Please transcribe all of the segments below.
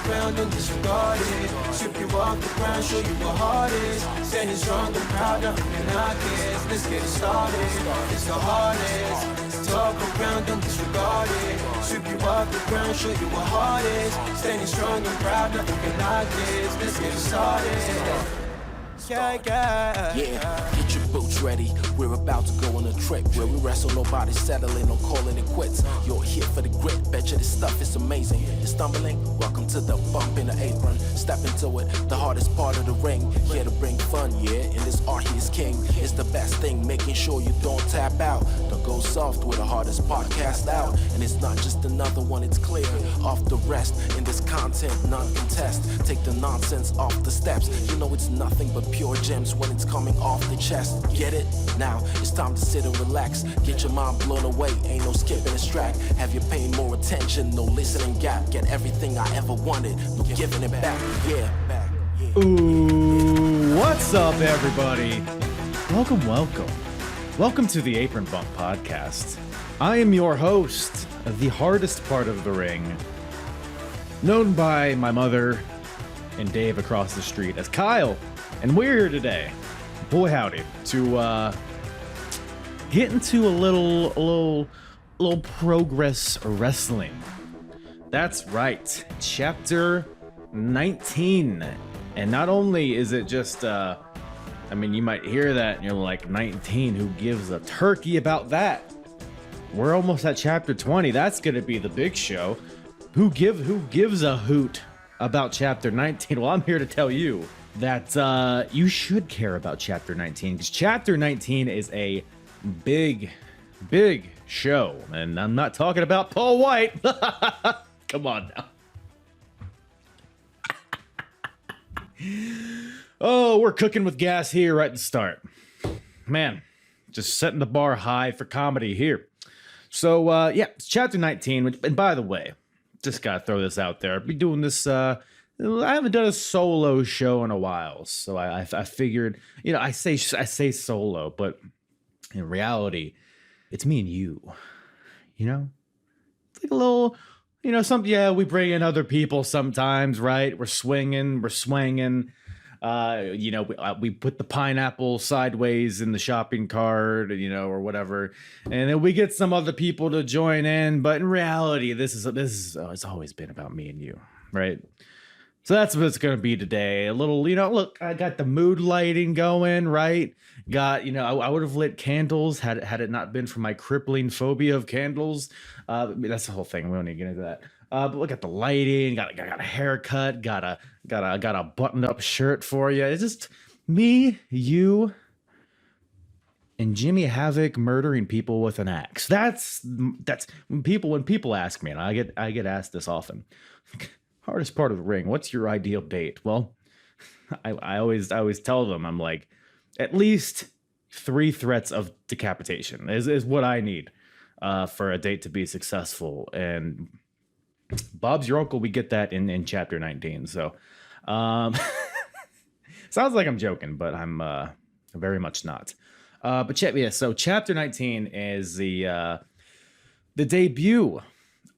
around, don't disregard it. Sweep you off the ground, show you what heart is. Standing strong and proud, nothing can knock it. Let's get it started, it's the hardest. Talk around, don't disregard it. Sweep you off the ground, show you what heart is. Standing strong and proud, nothing can knock it. Let's get it started. Yeah, get your boots ready. We're about to go on a trip where we wrestle, nobody settling or calling it quits. You're here for the grit, betcha this stuff is amazing. You're stumbling, welcome to the bump in the apron. Step into it, the hardest part of the ring. Here to bring fun, yeah, and this art he is king. It's the best thing, making sure you don't tap out. Don't go soft with the hardest podcast out. And it's not just another one, it's clear. Off the rest, in this content, none contest. Take the nonsense off the steps. You know it's nothing but pure gems when it's coming off the chest. Get it? Now it's time to sit and relax. Get your mind blown away, ain't no skipping this track. Have you paying more attention, no listening gap. Get everything I ever wanted, no giving it back. Yeah. Ooh, what's up, everybody? Welcome to the Apron Bump Podcast. I am your host of the hardest part of the ring, known by my mother and Dave across the street as Kyle. And we're here today, boy howdy, to get into a little progress wrestling. That's right, chapter 19. And not only is it just, I mean, you might hear that and you're like, 19, who gives a turkey about that? We're almost at chapter 20. That's going to be the big show. Who gives a hoot about chapter 19? Well, I'm here to tell you that you should care about chapter 19, because chapter 19 is a big show, and I'm not talking about Paul White. Come on now. Oh, we're cooking with gas here right at the start, man. Just setting the bar high for comedy here. So yeah, it's chapter 19, which, and by the way, just gotta throw this out there, I'll be doing this I haven't done a solo show in a while, so I figured, you know, I say solo, but in reality, it's me and you. You know, it's like a little, you know, we bring in other people sometimes, right? We're swinging. You know, we put the pineapple sideways in the shopping cart, you know, or whatever, and then we get some other people to join in. But in reality, this is it's always been about me and you, right? So that's what it's going to be today. A little, you know, look, I got the mood lighting going, right? Got, you know, I would have lit candles had it not been for my crippling phobia of candles. That's the whole thing. We don't need to get into that. But look at the lighting. Got a haircut. Got a buttoned up shirt for you. It's just me, you, and Jimmy Havoc murdering people with an axe. That's when people ask me, and I get asked this often. Hardest part of the ring, what's your ideal date? Well, I always tell them, I'm like, at least 3 threats of decapitation is what I need for a date to be successful. And Bob's your uncle, we get that in chapter 19. So sounds like I'm joking, but I'm very much not. But yeah, so chapter 19 is the debut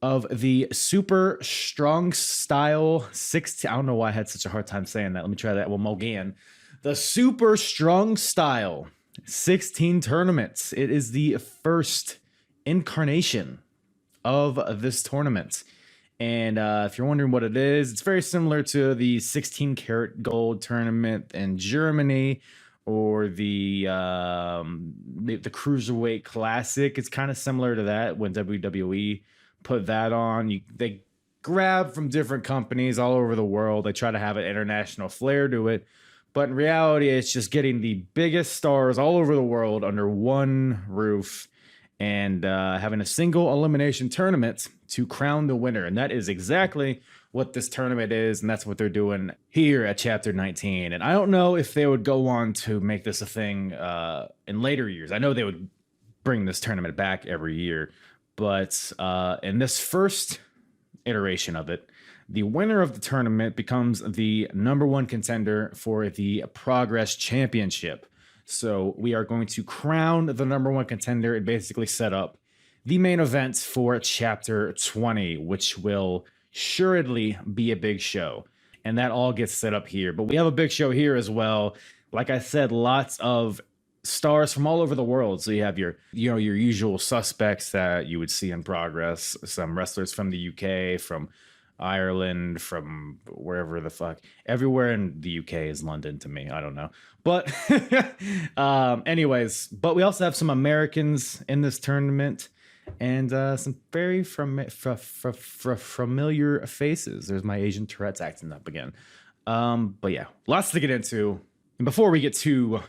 of the super strong style 16. I don't know why I had such a hard time saying that. Let me try that one more again. The super strong style 16 tournaments. It is the first incarnation of this tournament. And if you're wondering what it is, it's very similar to the 16 karat gold tournament in Germany, or the Cruiserweight Classic. It's kind of similar to that when WWE put that on. They grab from different companies all over the world. They try to have an international flair to it, but in reality, it's just getting the biggest stars all over the world under one roof and having a single elimination tournament to crown the winner. And that is exactly what this tournament is, and that's what they're doing here at Chapter 19. And I don't know if they would go on to make this a thing in later years. I know they would bring this tournament back every year, but in this first iteration of it, the winner of the tournament becomes the #1 contender for the Progress Championship. So we are going to crown the #1 contender and basically set up the main event for Chapter 20, which will assuredly be a big show. And that all gets set up here. But we have a big show here as well. Like I said, lots of stars from all over the world. So you have your usual suspects that you would see in progress. Some wrestlers from the UK, from Ireland, from wherever the fuck. Everywhere in the UK is London to me. I don't know. But anyways, but we also have some Americans in this tournament and some very familiar faces. There's my Asian Tourette's acting up again. But yeah, lots to get into. And before we get too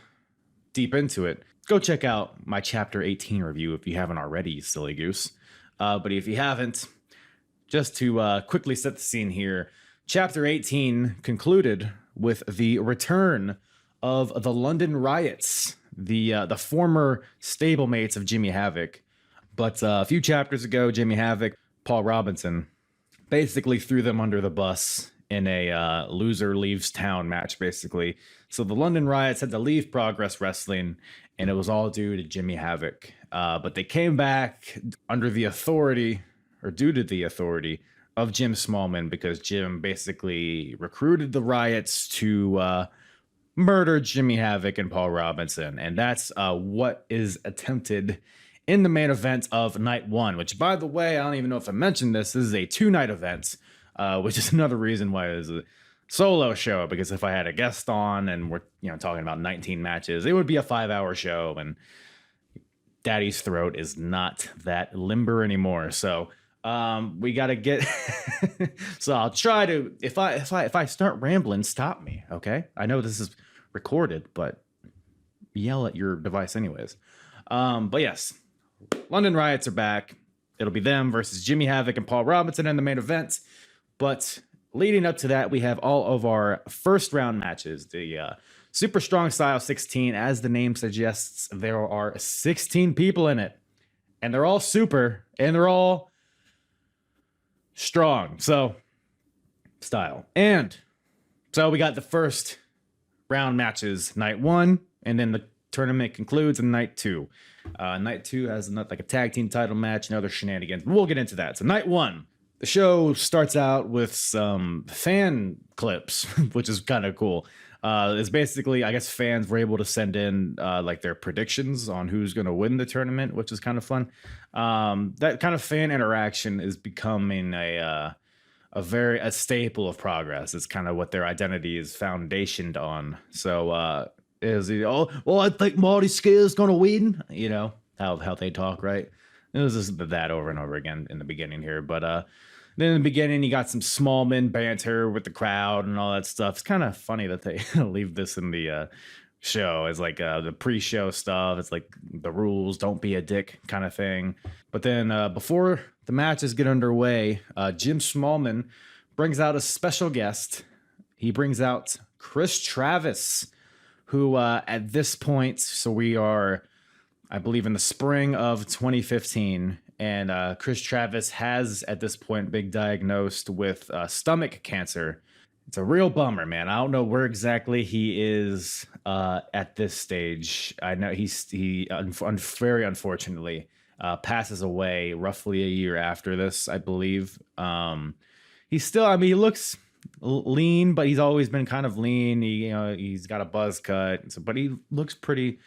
deep into it, go check out my Chapter 18 review if you haven't already, you silly goose. But if you haven't, just to quickly set the scene here, Chapter 18 concluded with the return of the London Riots, the former stablemates of Jimmy Havoc. But a few chapters ago, Jimmy Havoc, Paul Robinson, basically threw them under the bus in a loser leaves town match, basically. So the London Riots had to leave Progress Wrestling, and it was all due to Jimmy Havoc. But they came back under the authority, or due to the authority, of Jim Smallman, because Jim basically recruited the Riots to murder Jimmy Havoc and Paul Robinson. And that's what is attempted in the main event of night one, which, by the way, I don't even know if I mentioned this. This is a 2-night event, which is another reason why it is a solo show, because if I had a guest on and we're talking about 19 matches, it would be a 5-hour show, and Daddy's throat is not that limber anymore. So we got to get so I'll try to, if I start rambling, stop me, okay? I know this is recorded, but yell at your device anyways. But yes, London Riots are back. It'll be them versus Jimmy Havoc and Paul Robinson in the main event. But leading up to that, we have all of our first round matches. The Super Strong Style 16, as the name suggests, there are 16 people in it. And they're all super, and they're all strong. So, style. And so we got the first round matches night one, and then the tournament concludes in night two. Night two has like a tag team title match and other shenanigans. But we'll get into that. So night one, the show starts out with some fan clips, which is kind of cool. It's basically, I guess fans were able to send in like their predictions on who's going to win the tournament, which is kind of fun. That kind of fan interaction is becoming a staple of Progress. It's kind of what their identity is foundationed on. So I think Marty Scale's going to win. You know how they talk, right? It was just that over and over again in the beginning here, but then in the beginning, you got some Smallman banter with the crowd and all that stuff. It's kind of funny that they leave this in the show as like the pre-show stuff. It's like the rules, don't be a dick kind of thing. But then before the matches get underway, Jim Smallman brings out a special guest. He brings out Chris Travis, who at this point, so we are, I believe, in the spring of 2015. And Chris Travis has, at this point, been diagnosed with stomach cancer. It's a real bummer, man. I don't know where exactly he is at this stage. I know he very unfortunately passes away roughly a year after this, I believe. He's still, I mean, he looks lean, but he's always been kind of lean. He's got a buzz cut, but he looks pretty,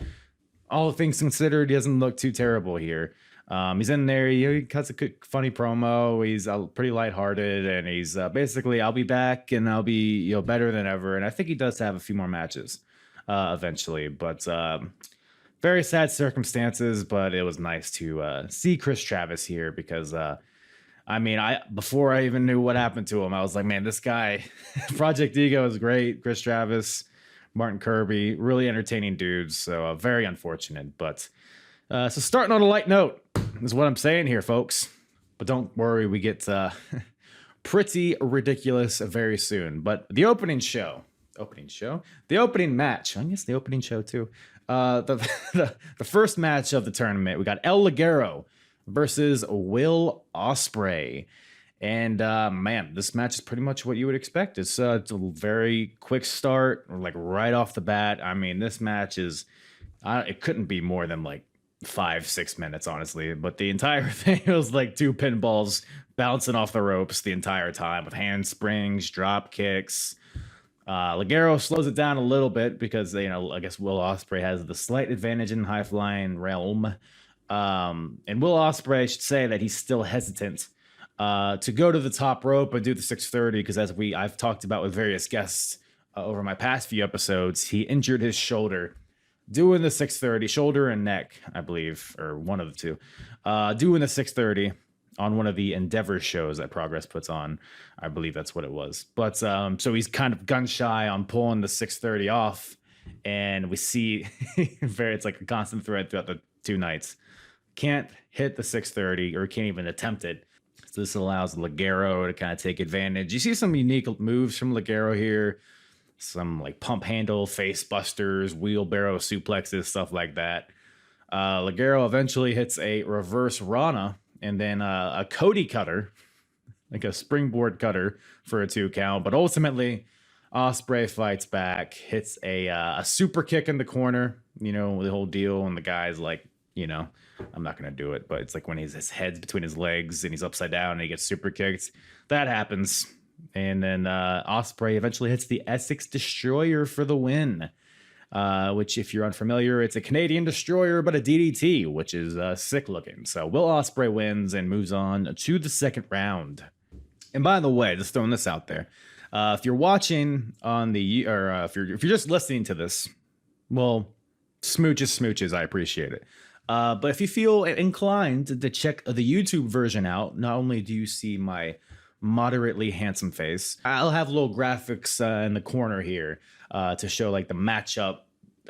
all things considered, he doesn't look too terrible here. He's in there. He cuts a funny promo. He's pretty lighthearted, and he's basically, I'll be back, and I'll be better than ever. And I think he does have a few more matches eventually. But very sad circumstances. But it was nice to see Chris Travis here because, before I even knew what happened to him, I was like, man, this guy, Project Ego is great. Chris Travis, Martin Kirby, really entertaining dudes. So very unfortunate, but. So starting on a light note is what I'm saying here, folks. But don't worry, we get pretty ridiculous very soon. But the opening match, I guess the opening show too. The first match of the tournament, we got El Ligero versus Will Ospreay. And man, this match is pretty much what you would expect. It's a very quick start, like right off the bat. I mean, this match is, it couldn't be more than like 5-6 minutes, honestly. But the entire thing was like 2 pinballs bouncing off the ropes the entire time with handsprings, drop kicks. Ligero slows it down a little bit because, I guess Will Ospreay has the slight advantage in high flying realm. And Will Ospreay, I should say that he's still hesitant to go to the top rope and do the 630 because, as I've talked about with various guests over my past few episodes, he injured his shoulder doing the 630, shoulder and neck, I believe, or one of the two, doing the 630 on one of the Endeavor shows that Progress puts on. I believe that's what it was. But so he's kind of gun shy on pulling the 630 off. And we see it's like a constant thread throughout the 2 nights. Can't hit the 630 or can't even attempt it. So this allows Ligero to kind of take advantage. You see some unique moves from Ligero here. Some like pump handle, face busters, wheelbarrow suplexes, stuff like that. Ligero eventually hits a reverse Rana and then a Cody cutter, like a springboard cutter for a 2 count. But ultimately, Ospreay fights back, hits a super kick in the corner, the whole deal. And the guy's like, I'm not going to do it. But it's like when his head's between his legs and he's upside down and he gets super kicked. That happens. And then Ospreay eventually hits the Essex Destroyer for the win. Which, if you're unfamiliar, it's a Canadian destroyer, but a DDT, which is sick looking. So Will Ospreay wins and moves on to the 2nd round. And by the way, just throwing this out there, if you're watching on if you're just listening to this, well, smooches, I appreciate it. But if you feel inclined to check the YouTube version out, not only do you see my moderately handsome face, I'll have little graphics in the corner here to show like the matchup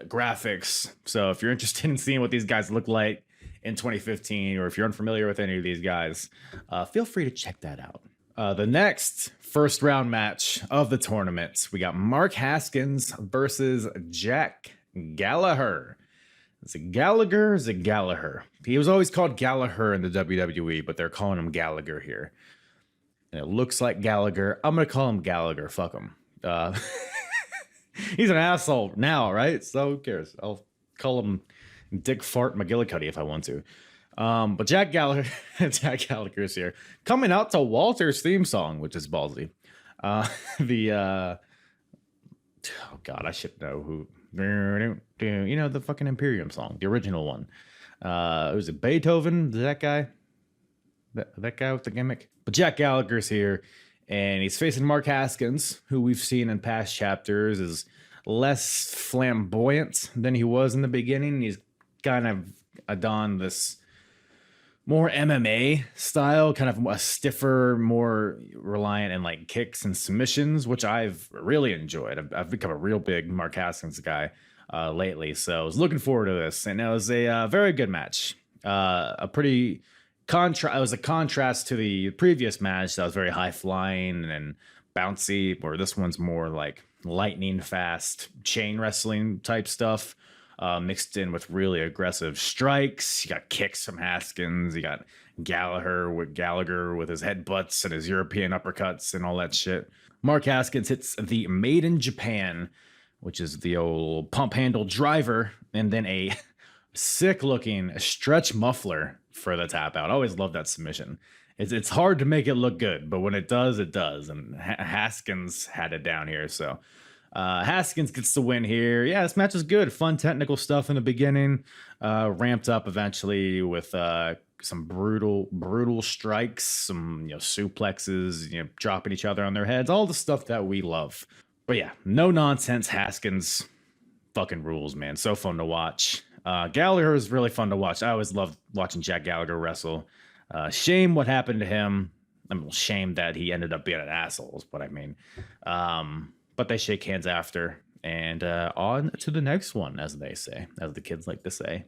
graphics. So if you're interested in seeing what these guys look like in 2015, or if you're unfamiliar with any of these guys, feel free to check that out. The next 1st round match of the tournament, we got Mark Haskins versus Jack Gallagher. Is it Gallagher? Is it Gallagher? He was always called Gallagher in the WWE, but they're calling him Gallagher here. And it looks like Gallagher. I'm going to call him Gallagher. Fuck him. He's an asshole now, right? So who cares? I'll call him Dick Fart McGillicuddy if I want to. But Jack Gallagher's here. Coming out to Walter's theme song, which is ballsy. Oh God, I should know who. The fucking Imperium song, the original one. Was it Beethoven? That guy? That guy with the gimmick? But Jack Gallagher's here, and he's facing Mark Haskins, who we've seen in past chapters is less flamboyant than he was in the beginning. He's kind of donned this more MMA style, kind of a stiffer, more reliant on like kicks and submissions, which I've really enjoyed. I've become a real big Mark Haskins guy lately, so I was looking forward to this, and it was a very good match. It was a contrast to the previous match that was very high flying and bouncy, where this one's more like lightning fast chain wrestling type stuff. Mixed in with really aggressive strikes. You got kicks from Haskins. You got Gallagher with his headbutts and his European uppercuts and all that shit. Mark Haskins hits the Made in Japan, which is the old pump handle driver, and then a sick looking stretch muffler for the tap out. I always love that submission. It's hard to make it look good, but when it does, it does. And Haskins had it down here, so Haskins gets the win here. Yeah, this match is good. Fun technical stuff in the beginning. Ramped up eventually with some brutal strikes, some suplexes, dropping each other on their heads, all the stuff that we love. But yeah, no nonsense. Haskins fucking rules, man. So fun to watch. Gallagher is really fun to watch. I always loved watching Jack Gallagher wrestle. Shame what happened to him. Shame that he ended up being an asshole, but I mean. But they shake hands after, and on to the next one, as they say, as the kids like to say.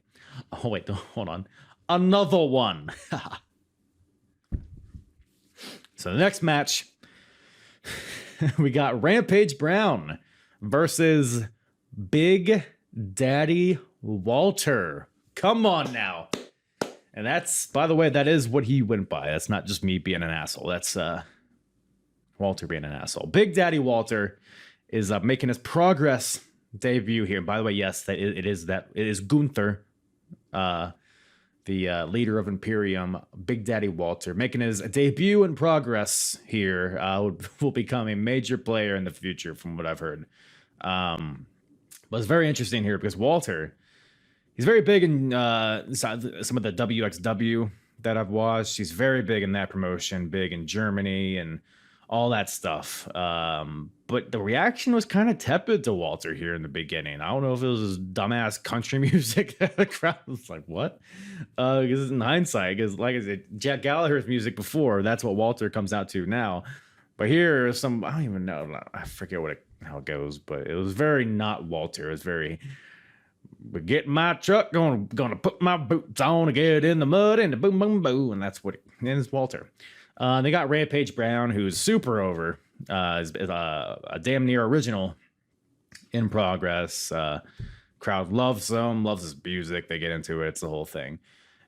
Oh, wait, hold on. Another one. So the next match, we got Rampage Brown versus Big Daddy Walter. Come on now. And that's, by the way, that is what he went by. That's not just me being an asshole. That's Walter being an asshole. Big Daddy Walter is making his Progress debut here. By the way, yes, it is Gunther. the leader of Imperium, Big Daddy Walter, making his debut in Progress here. Will become a major player in the future, from what I've heard. But it's very interesting here because Walter, he's very big in some of the WXW that I've watched. He's very big in that promotion, big in Germany and all that stuff. But the reaction was kind of tepid to Walter here in the beginning. I don't know if it was his dumbass country music that the crowd was like, what? Because in hindsight, because like I said, Jack Gallagher's music before, that's what Walter comes out to now. But here, I don't even know. I forget how it goes, but it was very not Walter. It was very, get my truck, gonna put my boots on and get in the mud and the boom, boom, boom. And that's what it is, Walter. They got Rampage Brown, who's super over, is a damn near original in Progress. Crowd loves him, loves his music. They get into it. It's the whole thing.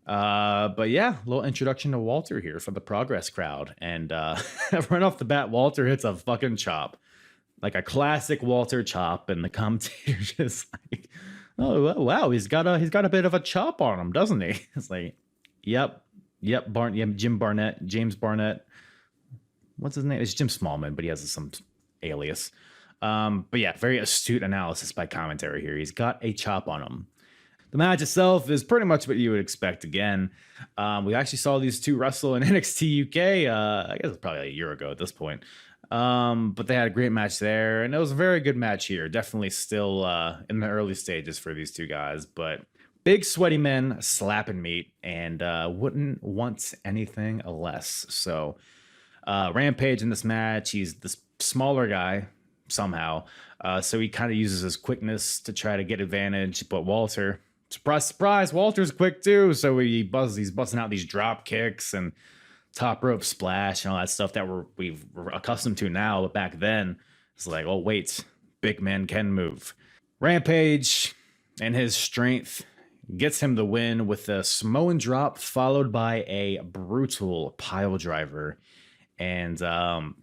But yeah, a little introduction to Walter here for the Progress crowd. And right off the bat, Walter hits a fucking chop. Like a classic Walter chop. And the commentator just like, oh, wow, he's got a bit of a chop on him, doesn't he? It's like, yep, James Barnett. What's his name? It's Jim Smallman, but he has some alias. But yeah, very astute analysis by commentary here. He's got a chop on him. The match itself is pretty much what you would expect again. We actually saw these two wrestle in NXT UK, I guess it's probably a year ago at this point. But they had a great match there, and it was a very good match here. Definitely still in the early stages for these two guys, but big sweaty men slapping meat, and wouldn't want anything less. So Rampage in this match, he's the smaller guy somehow, so he kind of uses his quickness to try to get advantage. But Walter, surprise, Walter's quick too, so he's busting out these drop kicks and top rope splash and all that stuff that we're accustomed to now. But back then, it's like, oh wait, big men can move. Rampage and his strength gets him the win with a Samoan drop followed by a brutal pile driver. And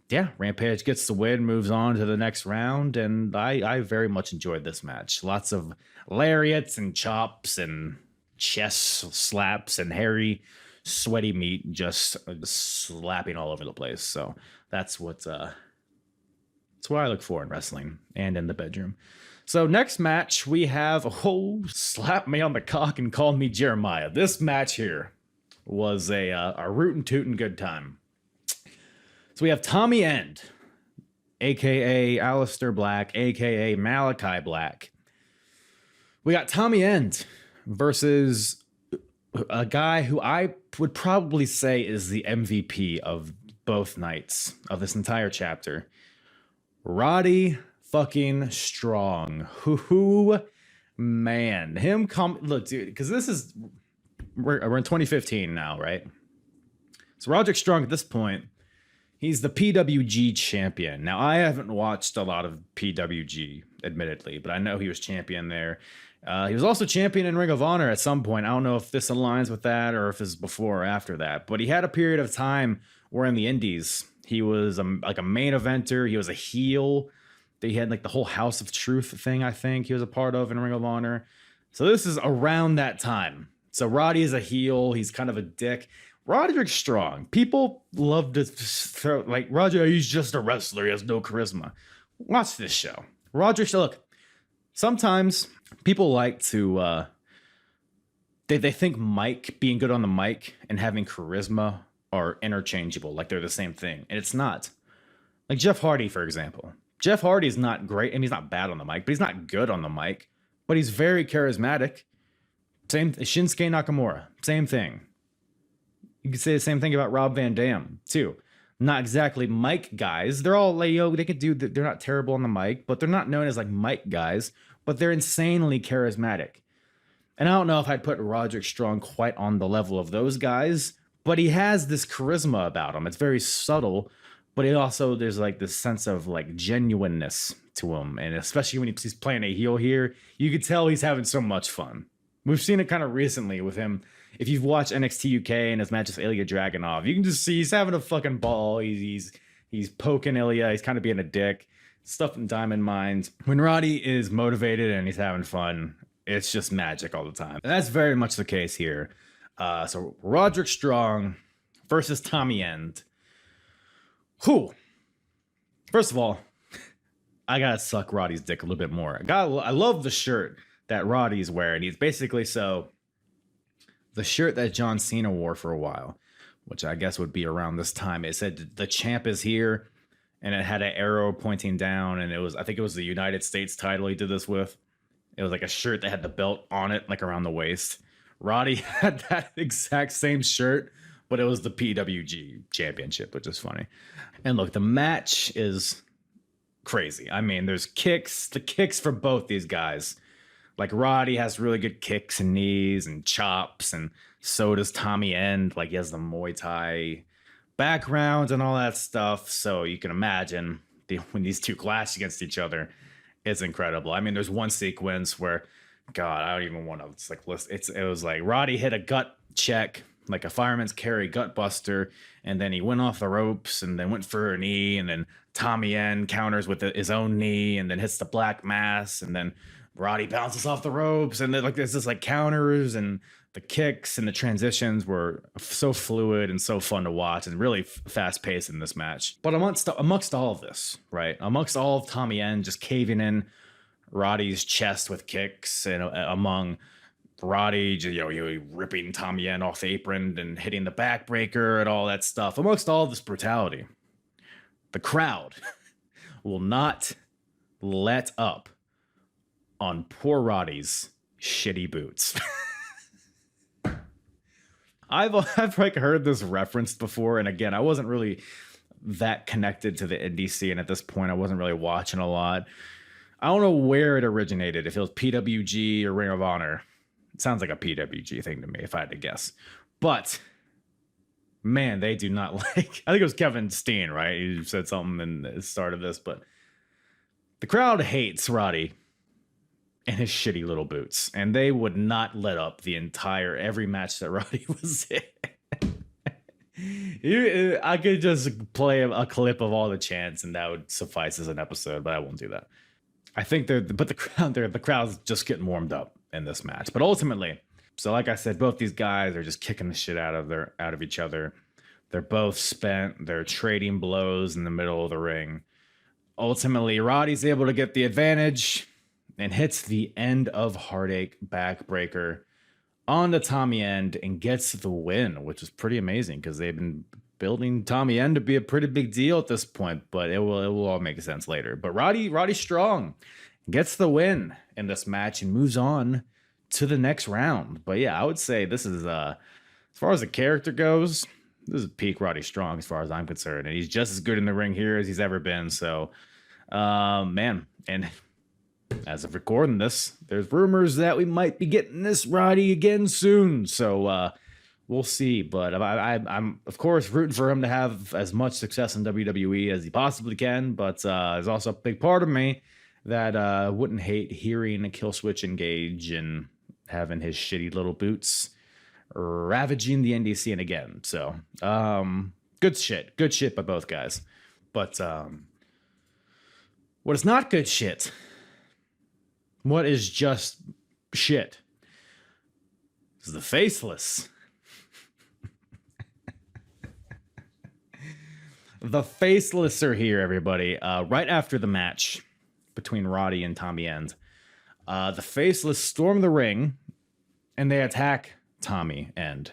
yeah, Rampage gets the win, moves on to the next round, and I very much enjoyed this match. Lots of lariats and chops and chest slaps and hairy, sweaty meat just slapping all over the place. So that's what I look for in wrestling and in the bedroom. So next match we have, slap me on the cock and call me Jeremiah. This match here was a rootin' tootin' good time. So we have Tommy End, aka Aleister Black, aka Malachi Black. We got Tommy End versus a guy who I would probably say is the MVP of both nights of this entire chapter. Roddy fucking Strong. Man, look, dude, because this is we're in 2015 now, right? So Roderick Strong at this point, he's the PWG champion. Now, I haven't watched a lot of PWG, admittedly, but I know he was champion there. He was also champion in Ring of Honor at some point. I don't know if this aligns with that or if it's before or after that, but he had a period of time where in the Indies, he was like a main eventer. He was a heel. He had like the whole House of Truth thing, I think he was a part of in Ring of Honor. So this is around that time. So Roddy is a heel. He's kind of a dick. Roderick Strong. People love to throw like Roger. He's just a wrestler. He has no charisma. Watch this show. Roderick. Look, sometimes people like to. They think being good on the mic and having charisma are interchangeable. Like they're the same thing, and it's not. Like Jeff Hardy, for example. Jeff Hardy is not great. I mean, he's not bad on the mic, but he's not good on the mic. But he's very charismatic. Same Shinsuke Nakamura. Same thing. You could say the same thing about Rob Van Dam, too. Not exactly mic guys. They're all like, they could do, they're not terrible on the mic, but they're not known as like mic guys, but they're insanely charismatic. And I don't know if I'd put Roderick Strong quite on the level of those guys, but he has this charisma about him. It's very subtle, but it also, there's like this sense of like genuineness to him. And especially when he's playing a heel here, you could tell he's having so much fun. We've seen it kind of recently with him. If you've watched NXT UK and his match with Ilya Dragunov, you can just see he's having a fucking ball. He's poking Ilya. He's kind of being a dick. Stuff in Diamond Mines. When Roddy is motivated and he's having fun, it's just magic all the time. And that's very much the case here. So Roderick Strong versus Tommy End. Who? First of all, I gotta suck Roddy's dick a little bit more. I love the shirt that Roddy's wearing. He's basically the shirt that John Cena wore for a while, which I guess would be around this time. It said the champ is here, and it had an arrow pointing down, and I think it was the United States title he did this with. It was like a shirt that had the belt on it, like around the waist. Roddy had that exact same shirt, but it was the PWG championship, which is funny. And look, the match is crazy. I mean, there's the kicks for both these guys. Like Roddy has really good kicks and knees and chops, and so does Tommy End. Like he has the Muay Thai background and all that stuff. So you can imagine when these two clash against each other, it's incredible. I mean, there's one sequence where, God, I don't even want to. It's like it was like Roddy hit a gut check, like a fireman's carry gut buster, and then he went off the ropes and then went for a knee, and then Tommy End counters with his own knee and then hits the black mass, and then Roddy bounces off the ropes, and then like there's this like counters, and the kicks and the transitions were so fluid and so fun to watch, and really fast paced in this match. But amongst all of this, right, amongst all of Tommy End just caving in Roddy's chest with kicks, and among Roddy, ripping Tommy End off the apron and hitting the backbreaker and all that stuff, amongst all this brutality, the crowd will not let up on poor Roddy's shitty boots. I've like heard this referenced before, and again, I wasn't really that connected to the indie scene at this point. I wasn't really watching a lot. I don't know where it originated, if it was PWG or Ring of Honor. It sounds like a PWG thing to me, if I had to guess. But man, they do not like. I think it was Kevin Steen, right? He said something in the start of this, but the crowd hates Roddy and his shitty little boots, and they would not let up every match that Roddy was in. I could just play a clip of all the chants, and that would suffice as an episode, but I won't do that. I think the crowd's just getting warmed up in this match. But ultimately, so like I said, both these guys are just kicking the shit out of each other. They're both spent. They're trading blows in the middle of the ring. Ultimately, Roddy's able to get the advantage and hits the end of Heartache backbreaker on the Tommy End and gets the win, which is pretty amazing because they've been building Tommy End to be a pretty big deal at this point, but it will all make sense later. But Roddy Strong gets the win in this match and moves on to the next round. But yeah, I would say this is as far as the character goes, this is peak Roddy Strong as far as I'm concerned, and he's just as good in the ring here as he's ever been. So man, and as of recording this, there's rumors that we might be getting this Roddy again soon. So we'll see. But I'm of course rooting for him to have as much success in WWE as he possibly can. But there's also a big part of me that wouldn't hate hearing a Killswitch engage and having his shitty little boots ravaging the indie scene again. So good shit by both guys. But what is not good shit? What is just shit? Is the Faceless. The Faceless are here, everybody. Right after the match between Roddy and Tommy End, the Faceless storm the ring and they attack Tommy End.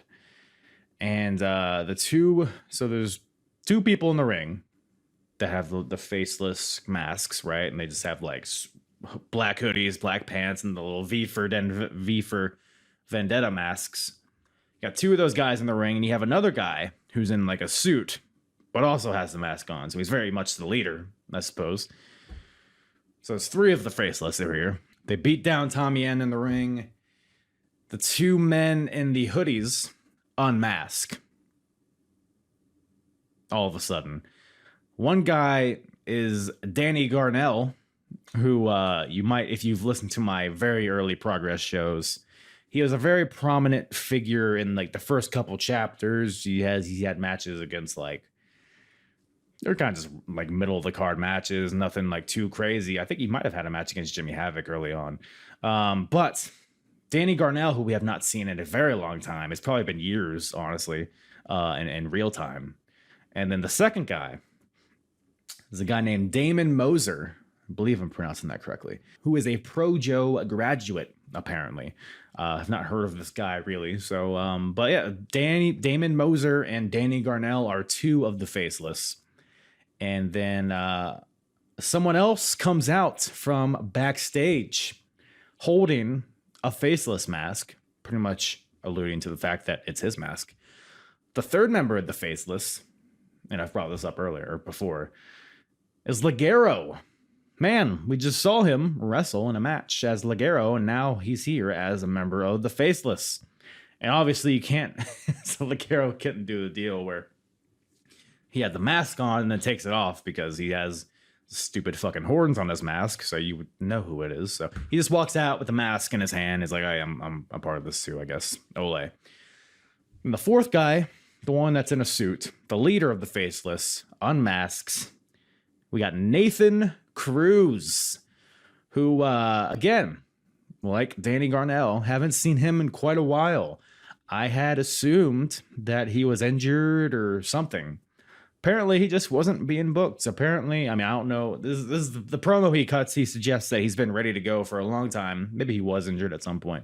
And there's two people in the ring that have the Faceless masks, right? And they just have like black hoodies, black pants, and the little V for Vendetta masks. You got two of those guys in the ring, and you have another guy who's in like a suit, but also has the mask on. So he's very much the leader, I suppose. So it's three of the Faceless that are here. They beat down Tommy End in the ring. The two men in the hoodies unmask. All of a sudden. One guy is Danny Garnell, who you might, if you've listened to my very early Progress shows, he was a very prominent figure in like the first couple chapters. He had matches against like, they're kind of just like middle of the card matches, nothing like too crazy. I think he might have had a match against Jimmy Havoc early on. But Danny Garnell, who we have not seen in a very long time. It's probably been years, honestly, in real time. And then the second guy is a guy named Damon Moser. I believe I'm pronouncing that correctly, who is a Projo graduate, apparently. I've not heard of this guy really. So, but yeah, Damon Moser and Danny Garnell are two of the Faceless. And then someone else comes out from backstage holding a Faceless mask, pretty much alluding to the fact that it's his mask. The third member of the Faceless, and I've brought this up earlier or before, is Ligero. Man, we just saw him wrestle in a match as Ligero, and now he's here as a member of the Faceless. And obviously you can't, so Ligero couldn't do the deal where he had the mask on and then takes it off because he has stupid fucking horns on his mask, so you would know who it is. So he just walks out with the mask in his hand. He's like, I'm a part of this too, I guess. Ole. And the fourth guy, the one that's in a suit, the leader of the Faceless, unmasks. We got Nathan Cruz, who, again, like Danny Garnell, haven't seen him in quite a while. I had assumed that he was injured or something. Apparently, he just wasn't being booked. Apparently, I mean, I don't know. This is the promo he cuts. He suggests that he's been ready to go for a long time. Maybe he was injured at some point,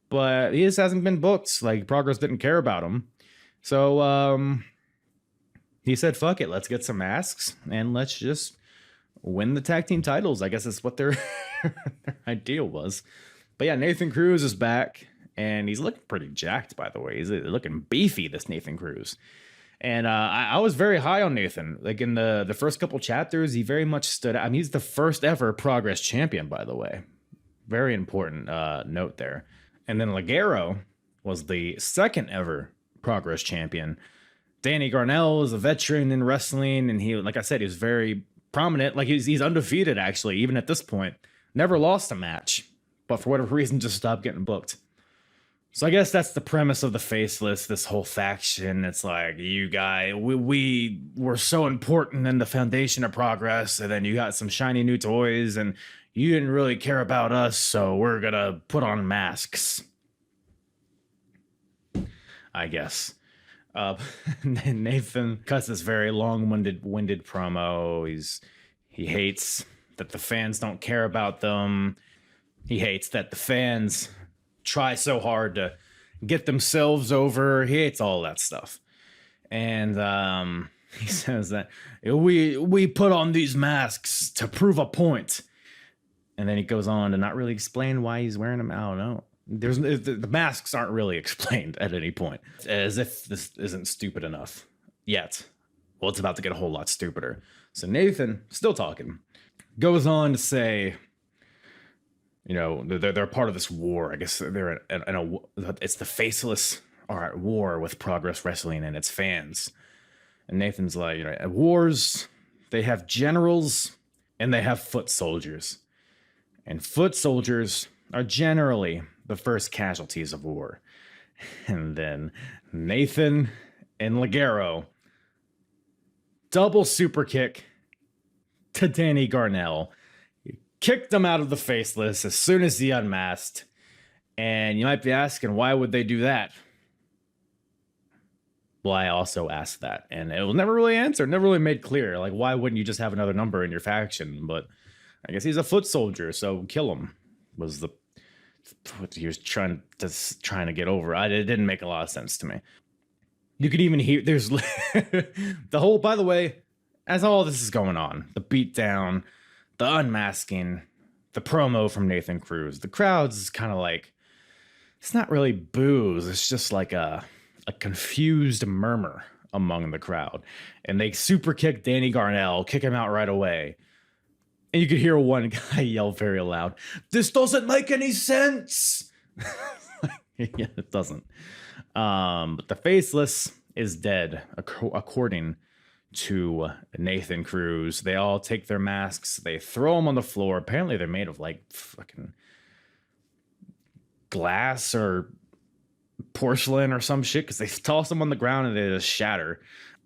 but he just hasn't been booked. Like, Progress didn't care about him. So he said, fuck it. Let's get some masks and let's just win the tag team titles. I guess that's what their ideal was. But yeah, Nathan Cruz is back and he's looking pretty jacked, by the way. He's looking beefy, this Nathan Cruz. And I was very high on Nathan. Like in the first couple chapters, he very much stood out. I mean, he's the first ever Progress champion, by the way. Very important note there. And then Ligero was the second ever Progress champion. Danny Garnell is a veteran in wrestling, and he, like I said, he was very prominent. Like he's undefeated, actually, even at this point. Never lost a match, but for whatever reason, just stopped getting booked. So I guess that's the premise of the Faceless, this whole faction. It's like, you guys, we were so important in the foundation of Progress, and then you got some shiny new toys, and you didn't really care about us, so we're gonna put on masks. I guess. Nathan cuts this very long-winded promo. He hates that the fans don't care about them. He hates that the fans try so hard to get themselves over. He hates all that stuff. And he says that we put on these masks to prove a point. And then he goes on to not really explain why he's wearing them. I don't know. The masks aren't really explained at any point, as if this isn't stupid enough yet. Well, it's about to get a whole lot stupider. So Nathan, still talking, goes on to say, you know, they're part of this war. I guess they're in a it's the Faceless are at war with Progress Wrestling and its fans. And Nathan's like, you know, at wars, they have generals and they have foot soldiers. And foot soldiers are generally the first casualties of war. And then Nathan and Ligero double super kick to Danny Garnell. Kicked him out of the Faceless as soon as he unmasked. And you might be asking, why would they do that? Well, I also asked that, and it was never really answered, never really made clear. Like, why wouldn't you just have another number in your faction? But I guess he's a foot soldier, so kill him was what he was trying to get over. It didn't make a lot of sense to me. You could even hear there's the whole. By the way, as all this is going on, the beatdown, the unmasking, the promo from Nathan Cruz, the crowd's kind of like, it's not really boos. It's just like a confused murmur among the crowd. And they super kick Danny Garnell, kick him out right away. And you could hear one guy yell very loud, "This doesn't make any sense." Yeah, it doesn't. But the Faceless is dead, according to Nathan Cruz. They all take their masks, they throw them on the floor. Apparently they're made of like fucking glass or porcelain or some shit, because they toss them on the ground and they just shatter.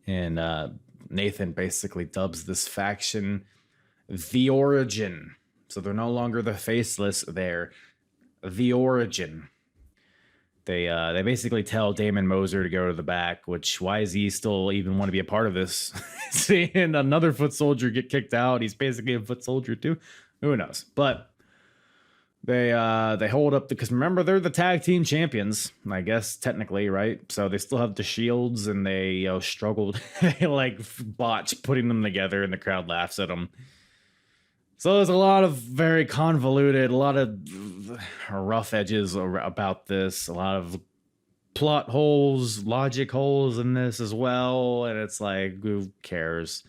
And Nathan basically dubs this faction The Origin. So they're no longer the Faceless, they're The Origin. They basically tell Damon Moser to go to the back, which why is he still even want to be a part of this? Seeing another foot soldier get kicked out, he's basically a foot soldier too. Who knows? But they hold up because remember they're the tag team champions, I guess technically, right? So they still have the shields and they struggled, they like botch putting them together, and the crowd laughs at them. So there's a lot of very convoluted, a lot of rough edges about this, a lot of plot holes, logic holes in this as well. And it's like, who cares?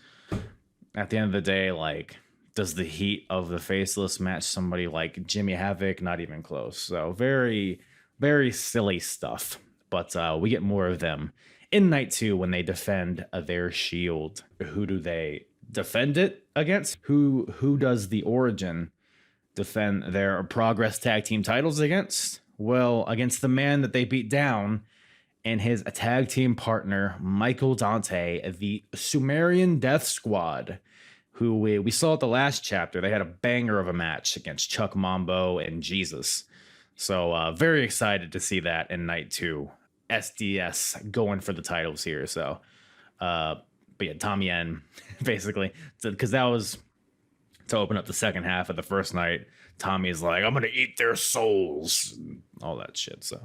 At the end of the day, like, does the heat of the Faceless match somebody like Jimmy Havoc? Not even close. So very, very silly stuff. But we get more of them in night 2 when they defend their shield. Who do they defend it against? Who does the Origin defend their Progress tag team titles against? Well, against the man that they beat down and his tag team partner, Michael Dante, the Sumerian Death Squad, who we saw at the last chapter. They had a banger of a match against Chuck Mambo and Jesus. So very excited to see that in night 2. SDS going for the titles here. So but yeah, Tom Yen, basically, because that was to open up the second half of the first night. Tommy's like, I'm going to eat their souls, all that shit. So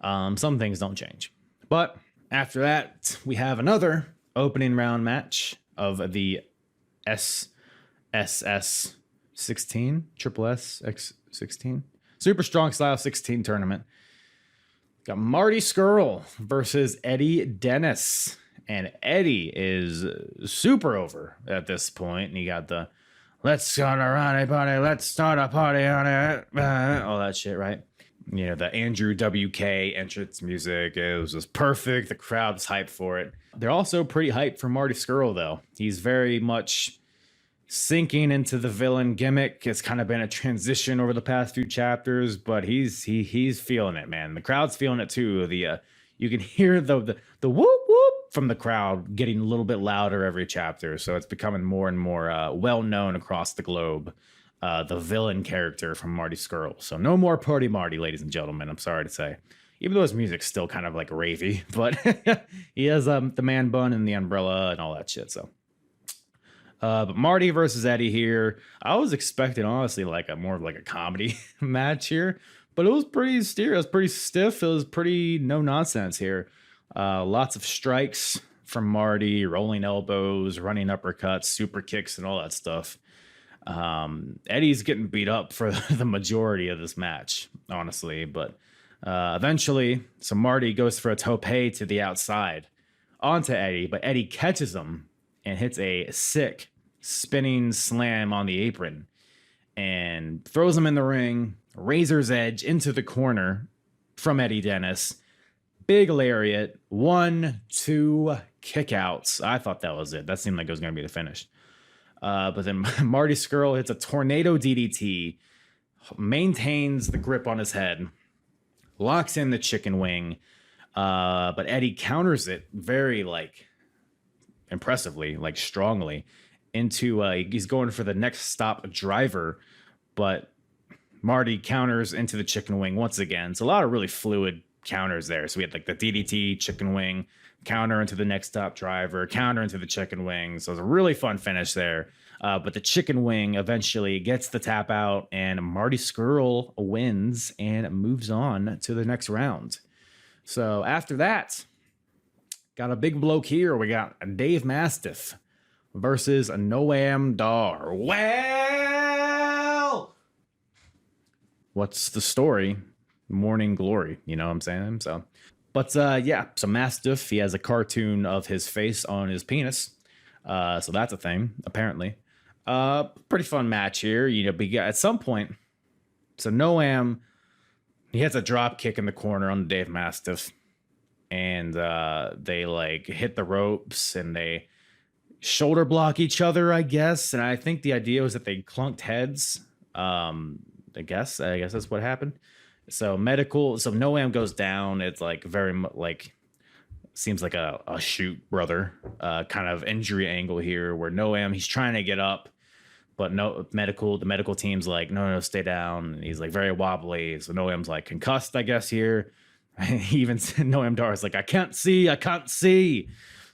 some things don't change. But after that, we have another opening round match of the SSS 16, Triple S X 16, Super Strong Style 16 tournament. Got Marty Scurll versus Eddie Dennis. And Eddie is super over at this point. And you got the let's start a party, let's start a party on it, all that shit, right? You know, the Andrew WK entrance music, it was just perfect. The crowd's hyped for it. They're also pretty hyped for Marty Scurll, though. He's very much sinking into the villain gimmick. It's kind of been a transition over the past few chapters, but he's feeling it, man. The crowd's feeling it too. You can hear the whoop whoop from the crowd getting a little bit louder every chapter. So it's becoming more and more well known across the globe. The villain character from Marty Scurll. So no more Party Marty, ladies and gentlemen. I'm sorry to say, even though his music's still kind of like ravey, but he has the man bun and the umbrella and all that shit. So, but Marty versus Eddie here. I was expecting honestly like more of like a comedy match here. But it was pretty steer. It was pretty stiff. It was pretty no nonsense here. Lots of strikes from Marty, rolling elbows, running uppercuts, super kicks, and all that stuff. Eddie's getting beat up for the majority of this match, honestly. But eventually, so Marty goes for a tope to the outside onto Eddie, but Eddie catches him and hits a sick spinning slam on the apron and throws him in the ring. Razor's Edge into the corner from Eddie Dennis. Big lariat. 1, 2 kickouts. I thought that was it. That seemed like it was going to be the finish. But then Marty Scurll hits a tornado DDT, maintains the grip on his head, locks in the chicken wing, but Eddie counters it very like impressively, like strongly into he's going for the next stop driver, but Marty counters into the chicken wing once again. So a lot of really fluid counters there. So we had like the DDT, chicken wing, counter into the next stop driver, counter into the chicken wing. So it was a really fun finish there. But the chicken wing eventually gets the tap out and Marty Scurll wins and moves on to the next round. So after that, got a big bloke here. We got Dave Mastiff versus Noam Dar. Well, what's the story? Morning glory, you know what I'm saying? So, but yeah, so Mastiff, he has a cartoon of his face on his penis. So that's a thing, apparently. Pretty fun match here. You know, at some point, so Noam, he hits a drop kick in the corner on the Dave Mastiff. And they like hit the ropes and they shoulder block each other, I guess. And I think the idea was that they clunked heads. I guess that's what happened. So Noam goes down. It's like very like seems like a shoot brother kind of injury angle here where Noam, he's trying to get up, but the medical team's like, no, stay down. And he's like very wobbly. So Noam's like concussed, I guess, here. Even Noam Dar is like, I can't see.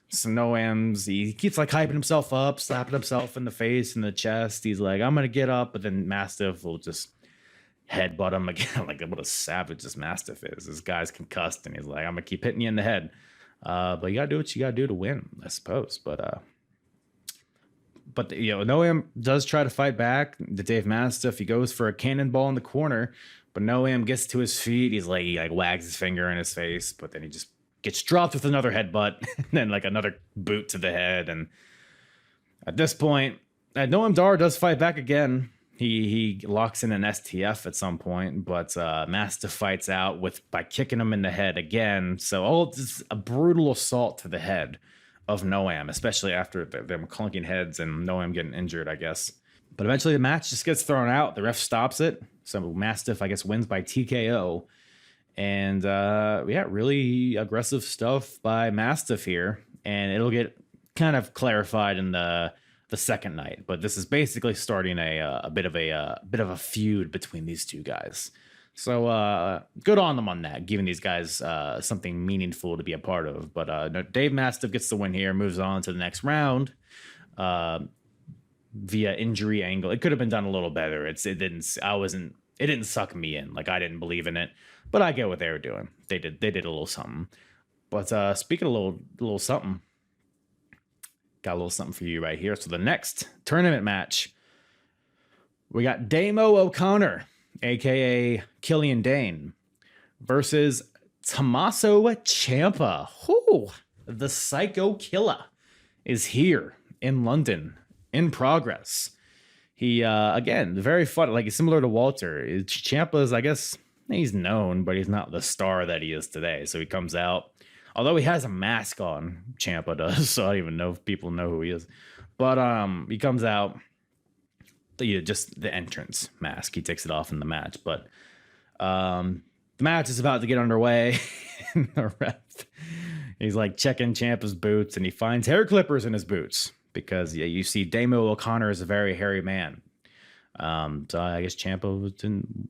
So Noam's, he keeps like hyping himself up, slapping himself in the face and the chest. He's like, I'm gonna get up, but then Mastiff will just headbutt him again. Like, what a savage this Mastiff is. This guy's concussed, and he's like, I'm gonna keep hitting you in the head. But you gotta do what you gotta do to win, I suppose. But Noam does try to fight back. The Dave Mastiff, he goes for a cannonball in the corner, but Noam gets to his feet. He wags his finger in his face, but then he just gets dropped with another headbutt, and then like another boot to the head. And at this point, Noam Dar does fight back again. He locks in an STF at some point, but Mastiff fights out by kicking him in the head again. So just a brutal assault to the head of Noam, especially after them clunking heads and Noam getting injured, I guess. But eventually the match just gets thrown out. The ref stops it. So Mastiff, I guess, wins by TKO. And really aggressive stuff by Mastiff here. And it'll get kind of clarified in the second night. But this is basically starting a bit of a feud between these two guys. So good on them on that, giving these guys something meaningful to be a part of. But Dave Mastiff gets the win here, moves on to the next round via injury angle. It could have been done a little better. It didn't suck me in. Like, I didn't believe in it, but I get what they were doing. They did a little something. But speaking of a little something, got a little something for you right here. So the next tournament match, we got Damo O'Connor, aka Killian Dane, versus Tommaso Ciampa. Whoo! The Psycho Killer is here in London, in progress. He again, very fun, like similar to Walter. Ciampa's, I guess, he's known, but he's not the star that he is today. So he comes out, although he has a mask on, Ciampa does, so I don't even know if people know who he is. But he comes out, just the entrance mask. He takes it off in the match, but the match is about to get underway. And the ref, he's like checking Ciampa's boots, and he finds hair clippers in his boots because you see Damo O'Connor is a very hairy man. So I guess Ciampa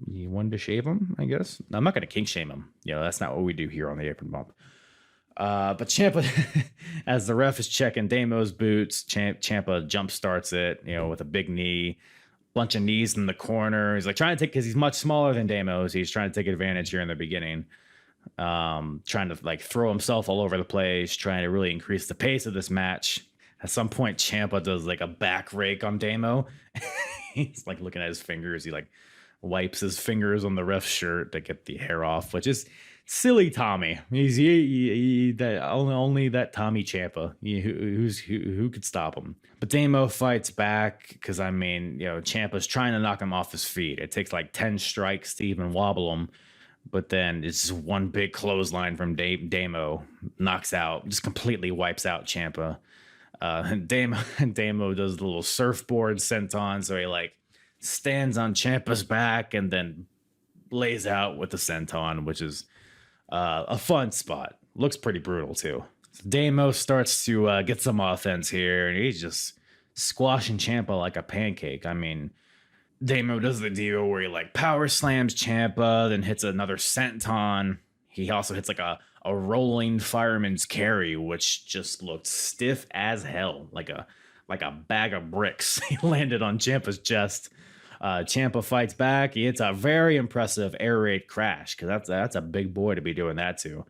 he wanted to shave him, I guess. No, I'm not going to kink shame him. That's not what we do here on the Apron Bump. But Ciampa, as the ref is checking Damo's boots, Ciampa jump starts it, with a big knee, bunch of knees in the corner. He's like trying to take, because he's much smaller than Damo, so he's trying to take advantage here in the beginning. Trying to like throw himself all over the place, trying to really increase the pace of this match. At some point, Ciampa does like a back rake on Damo. He's like looking at his fingers. He like wipes his fingers on the ref's shirt to get the hair off, which is silly Tommy. He's only that Tommy Ciampa. Who could stop him? But Damo fights back because Ciampa's trying to knock him off his feet. It takes like 10 strikes to even wobble him. But then it's just one big clothesline from Damo, knocks out, just completely wipes out Ciampa. Damo does the little surfboard senton, so he like stands on Ciampa's back and then lays out with the senton, which is a fun spot. Looks pretty brutal too. So Damo starts to get some offense here, and he's just squashing Ciampa like a pancake. Damo does the deal where he like power slams Ciampa, then hits another senton. He also hits like a rolling fireman's carry, which just looked stiff as hell, like a bag of bricks. He landed on Ciampa's chest. Ciampa fights back. He hits a very impressive air raid crash, because that's a big boy to be doing that to.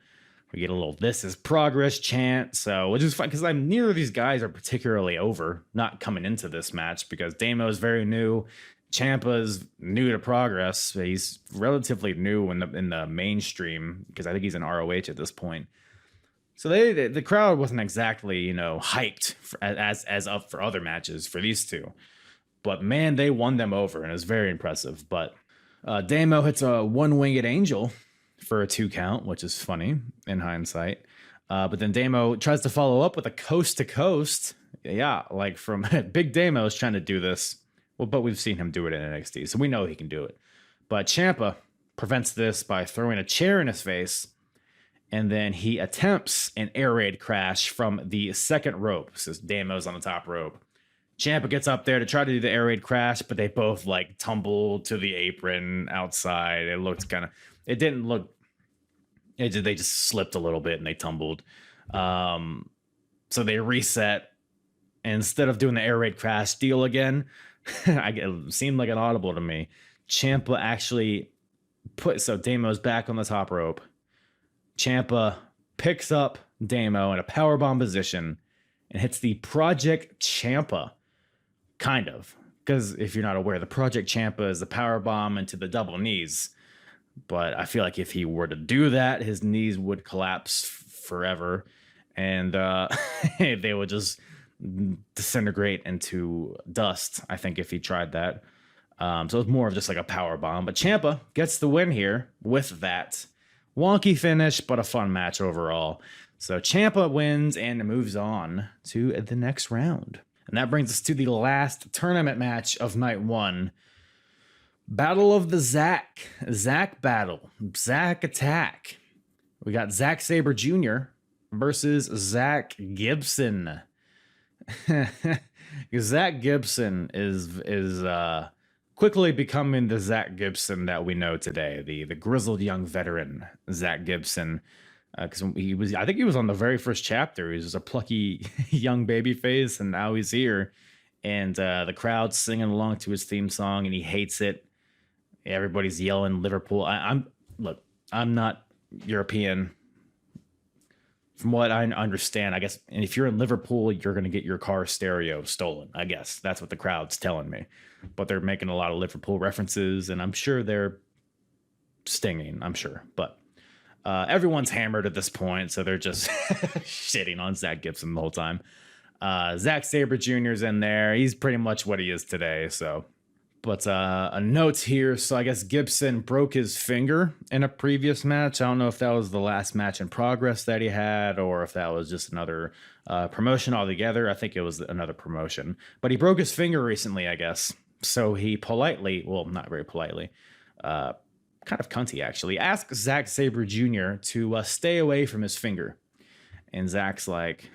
We get a little "This is progress" chant, which is fun because neither of these guys are particularly over, not coming into this match, because Damo is very new. Ciampa's new to progress. He's relatively new in the mainstream, because I think he's in ROH at this point. So the crowd wasn't exactly hyped as up for other matches for these two, but man, they won them over, and it was very impressive. But Damo hits a one-winged angel for a 2 count, which is funny in hindsight. But then Damo tries to follow up with a coast to coast. Yeah, like from Big Damo is trying to do this. Well, but we've seen him do it in NXT, so we know he can do it. But Ciampa prevents this by throwing a chair in his face, and then he attempts an air raid crash from the second rope. So Damo's on the top rope. Ciampa gets up there to try to do the air raid crash, but they both like tumble to the apron outside. It didn't look They just slipped a little bit and they tumbled. So they reset. And instead of doing the air raid crash deal again, it seemed like an audible to me. Ciampa actually so Damo's back on the top rope. Ciampa picks up Damo in a powerbomb position and hits the Project Ciampa. Kind of. Because if you're not aware, the Project Ciampa is the powerbomb into the double knees. But I feel like if he were to do that, his knees would collapse forever. And they would just disintegrate into dust, I think, if he tried that. So it's more of just like a power bomb. But Ciampa gets the win here with that. Wonky finish, but a fun match overall. So Ciampa wins and moves on to the next round. And that brings us to the last tournament match of night one. Battle of the Zack. Zack battle. Zack attack. We got Zack Sabre Jr. versus Zack Gibson. Zack Gibson is quickly becoming the Zack Gibson that we know today, the grizzled young veteran Zack Gibson. Because I think he was on the very first chapter. He was just a plucky young baby face, and now he's here, and the crowd's singing along to his theme song, and he hates it. Everybody's yelling Liverpool. I'm not European. From what I understand, I guess, and if you're in Liverpool, you're going to get your car stereo stolen. I guess that's what the crowd's telling me. But they're making a lot of Liverpool references, and I'm sure they're stinging. I'm sure, but everyone's hammered at this point, so they're just shitting on Zack Gibson the whole time. Zack Sabre Jr.'s in there. He's pretty much what he is today. So, but a note here. So I guess Gibson broke his finger in a previous match. I don't know if that was the last match in progress that he had, or if that was just another promotion altogether. I think it was another promotion. But he broke his finger recently, I guess. So he politely, well, not very politely, kind of cunty actually, asked Zack Sabre Jr. to stay away from his finger. And Zack's like,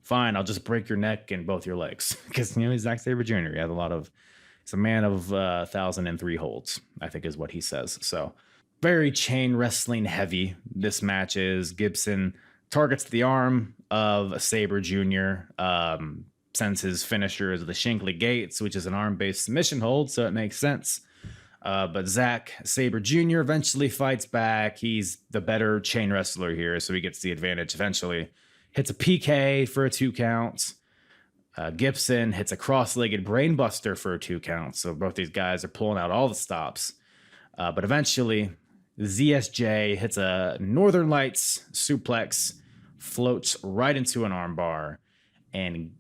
fine, I'll just break your neck and both your legs. Because, he's Zack Sabre Jr. He's a man of 1,003 holds, I think is what he says. So very chain wrestling heavy this match is. Gibson targets the arm of Sabre Jr., sends his finisher as the Shankly Gates, which is an arm-based submission hold, so it makes sense. But Zack Sabre Jr. eventually fights back. He's the better chain wrestler here, so he gets the advantage eventually. Hits a PK for a 2 count. Gibson hits a cross-legged brainbuster for a 2 count. So both these guys are pulling out all the stops. But eventually, ZSJ hits a Northern Lights suplex, floats right into an armbar, and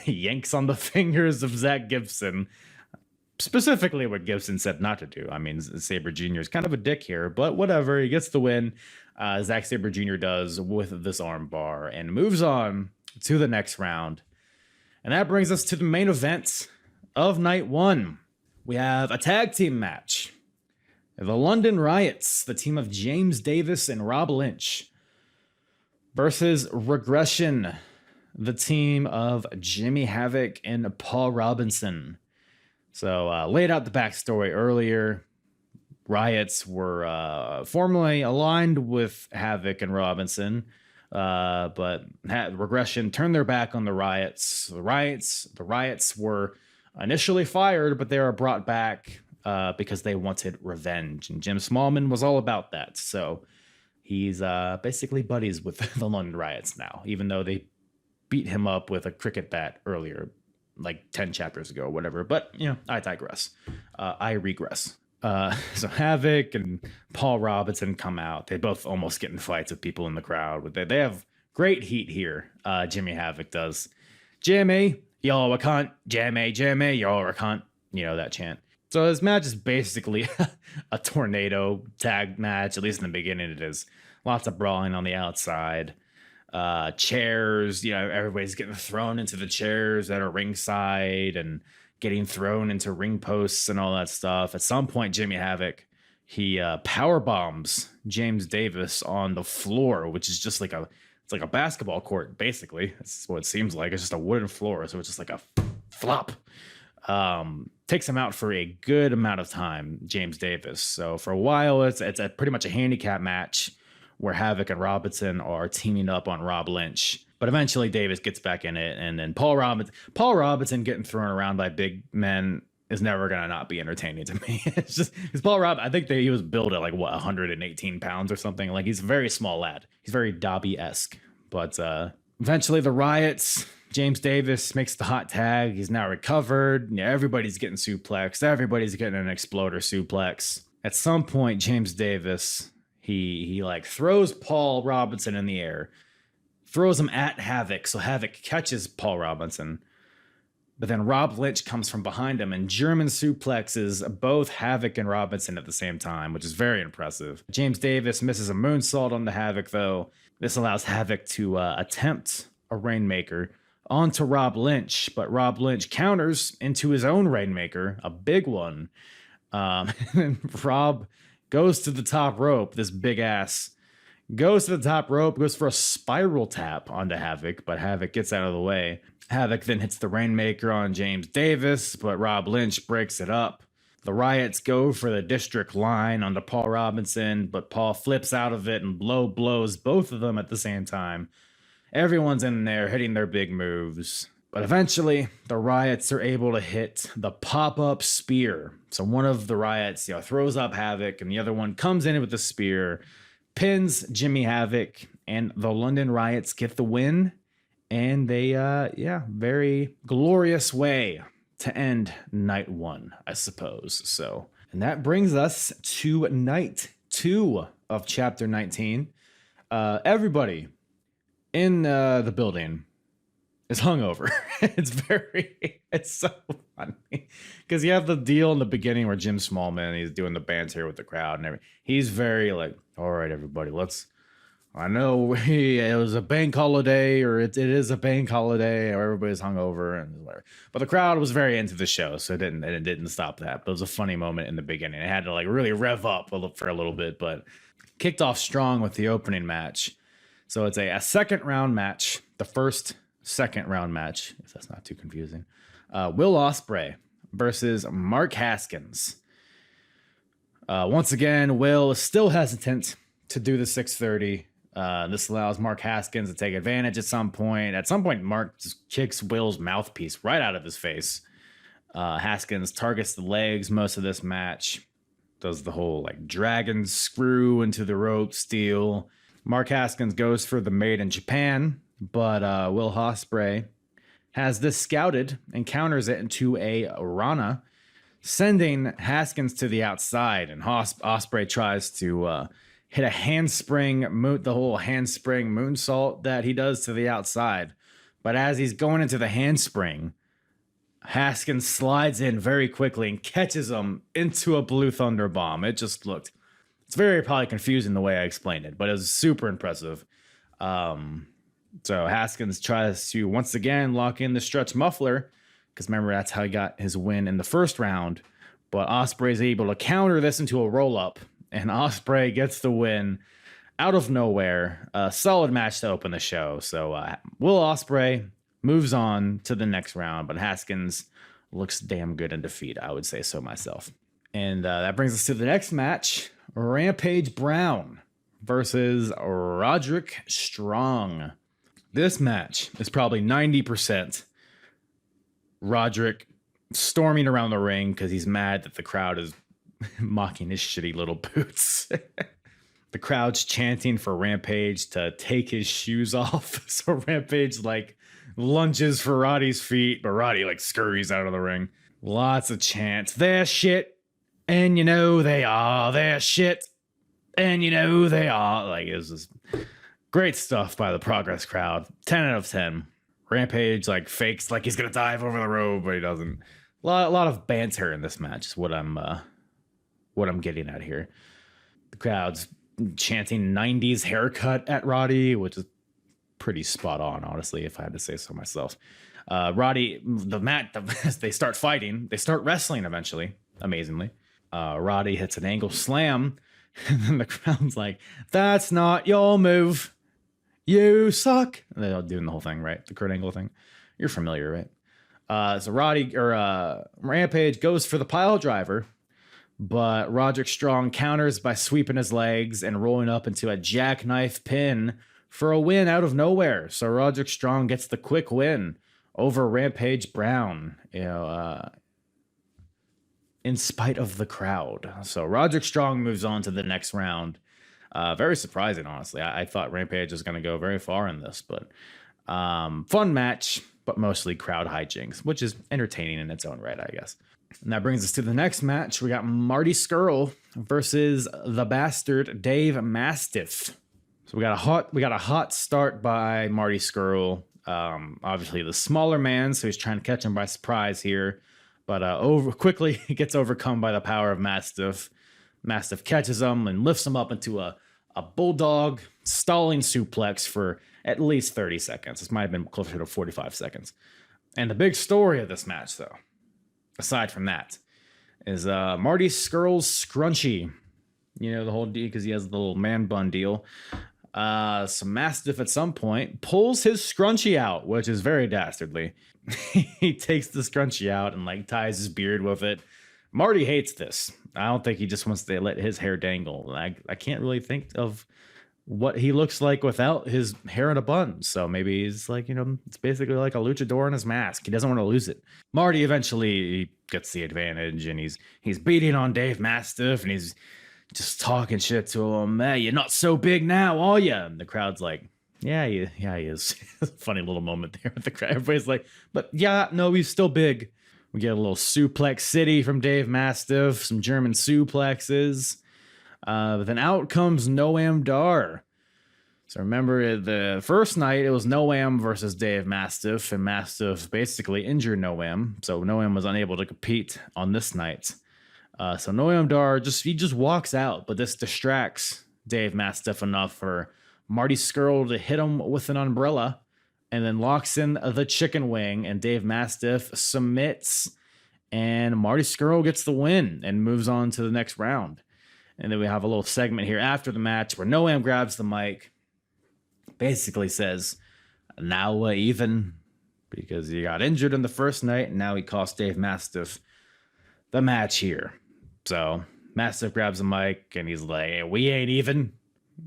yanks on the fingers of Zack Gibson. Specifically what Gibson said not to do. I mean, Sabre Jr. is kind of a dick here, but whatever. He gets the win. Zack Sabre Jr. does with this armbar and moves on to the next round. And that brings us to the main event of night one. We have a tag team match. The London Riots, the team of James Davis and Rob Lynch, versus Regression, the team of Jimmy Havoc and Paul Robinson. So laid out the backstory earlier. Riots were formerly aligned with Havoc and Robinson, but Regression turned their back on the Riots. The Riots were initially fired, but they were brought back because they wanted revenge. And Jim Smallman was all about that. So he's basically buddies with the London Riots now, even though they beat him up with a cricket bat earlier, like 10 chapters ago or whatever. But, I digress. I regress. So Havoc and Paul Robinson come out. They both almost get in fights with people in the crowd. They have great heat here. Jimmy Havoc does. Jimmy, y'all a cunt. Jimmy, y'all a cunt. That chant. So this match is basically a tornado tag match. At least in the beginning it is. Lots of brawling on the outside. Chairs, everybody's getting thrown into the chairs that are ringside and getting thrown into ring posts and all that stuff. At some point, Jimmy Havoc, he power bombs James Davis on the floor, which is just like a basketball court, basically. That's what it seems like. It's just a wooden floor, so it's just like a flop. Takes him out for a good amount of time, James Davis. So for a while, it's pretty much a handicap match where Havoc and Robinson are teaming up on Rob Lynch. But eventually Davis gets back in it, and then Paul Robinson getting thrown around by big men is never gonna not be entertaining to me. It's just because Paul Robinson, I think that he was built at like 118 pounds or something. Like he's a very small lad. He's very Dobby-esque. But eventually the Riots, James Davis makes the hot tag. He's now recovered. Yeah, everybody's getting suplexed. Everybody's getting an exploder suplex. At some point, James Davis, he like throws Paul Robinson in the air, throws him at Havoc, so Havoc catches Paul Robinson. But then Rob Lynch comes from behind him and German suplexes both Havoc and Robinson at the same time, which is very impressive. James Davis misses a moonsault on the Havoc, though. This allows Havoc to attempt a Rainmaker onto Rob Lynch, but Rob Lynch counters into his own Rainmaker, a big one. And Rob goes to the top rope, this big ass. Goes to the top rope, goes for a spiral tap onto Havoc, but Havoc gets out of the way. Havoc then hits the Rainmaker on James Davis, but Rob Lynch breaks it up. The Riots go for the district line onto Paul Robinson, but Paul flips out of it and blows both of them at the same time. Everyone's in there hitting their big moves. But eventually, the Riots are able to hit the pop-up spear. So one of the Riots, throws up Havoc, and the other one comes in with the spear, pins Jimmy Havoc, and the London Riots get the win. And they, very glorious way to end night one, I suppose. So, and that brings us to night 2 of chapter 19. Everybody in the building is hungover. It's so funny because you have the deal in the beginning where Jim Smallman, he's doing the banter with the crowd and everything. He's very like, all right, everybody, I know it was a bank holiday, or it is a bank holiday, or everybody's hungover, and whatever. But the crowd was very into the show, so it didn't stop that. But it was a funny moment in the beginning. It had to like really rev up for a little bit, but kicked off strong with the opening match. So it's a second round match, the first second round match, if that's not too confusing. Will Ospreay versus Mark Haskins. Once again, Will is still hesitant to do the 630. This allows Mark Haskins to take advantage at some point. At some point, Mark just kicks Will's mouthpiece right out of his face. Haskins targets the legs most of this match. Does the whole like dragon screw into the rope steal. Mark Haskins goes for the Made in Japan, but Will Ospreay has this scouted and counters it into a Rana, sending Haskins to the outside. And Ospreay tries to hit a handspring, the whole handspring moonsault that he does to the outside. But as he's going into the handspring, Haskins slides in very quickly and catches him into a Blue Thunder bomb. It's very probably confusing the way I explained it, but it was super impressive. So Haskins tries to once again lock in the stretch muffler, because remember, that's how he got his win in the first round. But Ospreay's able to counter this into a roll-up, and Ospreay gets the win out of nowhere. A solid match to open the show. So Will Ospreay moves on to the next round, but Haskins looks damn good in defeat. I would say so myself. And that brings us to the next match. Rampage Brown versus Roderick Strong. This match is probably 90% Roderick storming around the ring because he's mad that the crowd is mocking his shitty little boots. The crowd's chanting for Rampage to take his shoes off. So Rampage like lunges for Roddy's feet, but Roddy like scurries out of the ring. Lots of chants. They're shit, and you know they are. They're shit, and you know they are. Like, it was just great stuff by the Progress crowd. 10 out of 10. Rampage like fakes like he's gonna dive over the rope, but he doesn't. A lot of banter in this match is what I'm getting at here. The crowd's chanting 90s haircut at Roddy, which is pretty spot on, honestly, if I had to say so myself. Roddy, they start fighting. They start wrestling eventually, amazingly. Roddy hits an angle slam, and then the crowd's like, that's not your move. You suck. And they're doing the whole thing, right? The Kurt Angle thing. You're familiar, right? So Rampage goes for the pile driver, but Roderick Strong counters by sweeping his legs and rolling up into a jackknife pin for a win out of nowhere. So Roderick Strong gets the quick win over Rampage Brown, in spite of the crowd. So Roderick Strong moves on to the next round. Very surprising, honestly. I thought Rampage was going to go very far in this, but fun match, but mostly crowd hijinks, which is entertaining in its own right, I guess. And that brings us to the next match. We got Marty Scurll versus the bastard Dave Mastiff. So we got a hot start by Marty Scurll. Obviously the smaller man, so he's trying to catch him by surprise here, but quickly he gets overcome by the power of Mastiff. Mastiff catches him and lifts him up into a bulldog stalling suplex for at least 30 seconds. This might have been closer to 45 seconds. And the big story of this match, though, aside from that, is Marty Scurll's scrunchie. You know, the whole deal, because he has the little man bun deal. So Mastiff at some point pulls his scrunchie out, which is very dastardly. He takes the scrunchie out and like ties his beard with it. Marty hates this. I don't think he just wants to let his hair dangle. I can't really think of what he looks like without his hair in a bun. So maybe he's like, it's basically like a luchador in his mask. He doesn't want to lose it. Marty eventually gets the advantage, and he's beating on Dave Mastiff, and he's just talking shit to him. Hey, you're not so big now, are you? And the crowd's like, yeah, he is. Funny little moment there with the crowd. Everybody's like, but yeah, no, he's still big. We get a little suplex city from Dave Mastiff, some German suplexes. But then out comes Noam Dar. So remember, the first night, it was Noam versus Dave Mastiff, and Mastiff basically injured Noam. So Noam was unable to compete on this night. So Noam Dar just walks out, but this distracts Dave Mastiff enough for Marty Scurll to hit him with an umbrella, and then locks in the chicken wing, and Dave Mastiff submits, and Marty Scurll gets the win and moves on to the next round. And then we have a little segment here after the match where Noam grabs the mic, basically says, now we're even, because he got injured in the first night, and now he cost Dave Mastiff the match here. So Mastiff grabs the mic, and he's like, hey, we ain't even.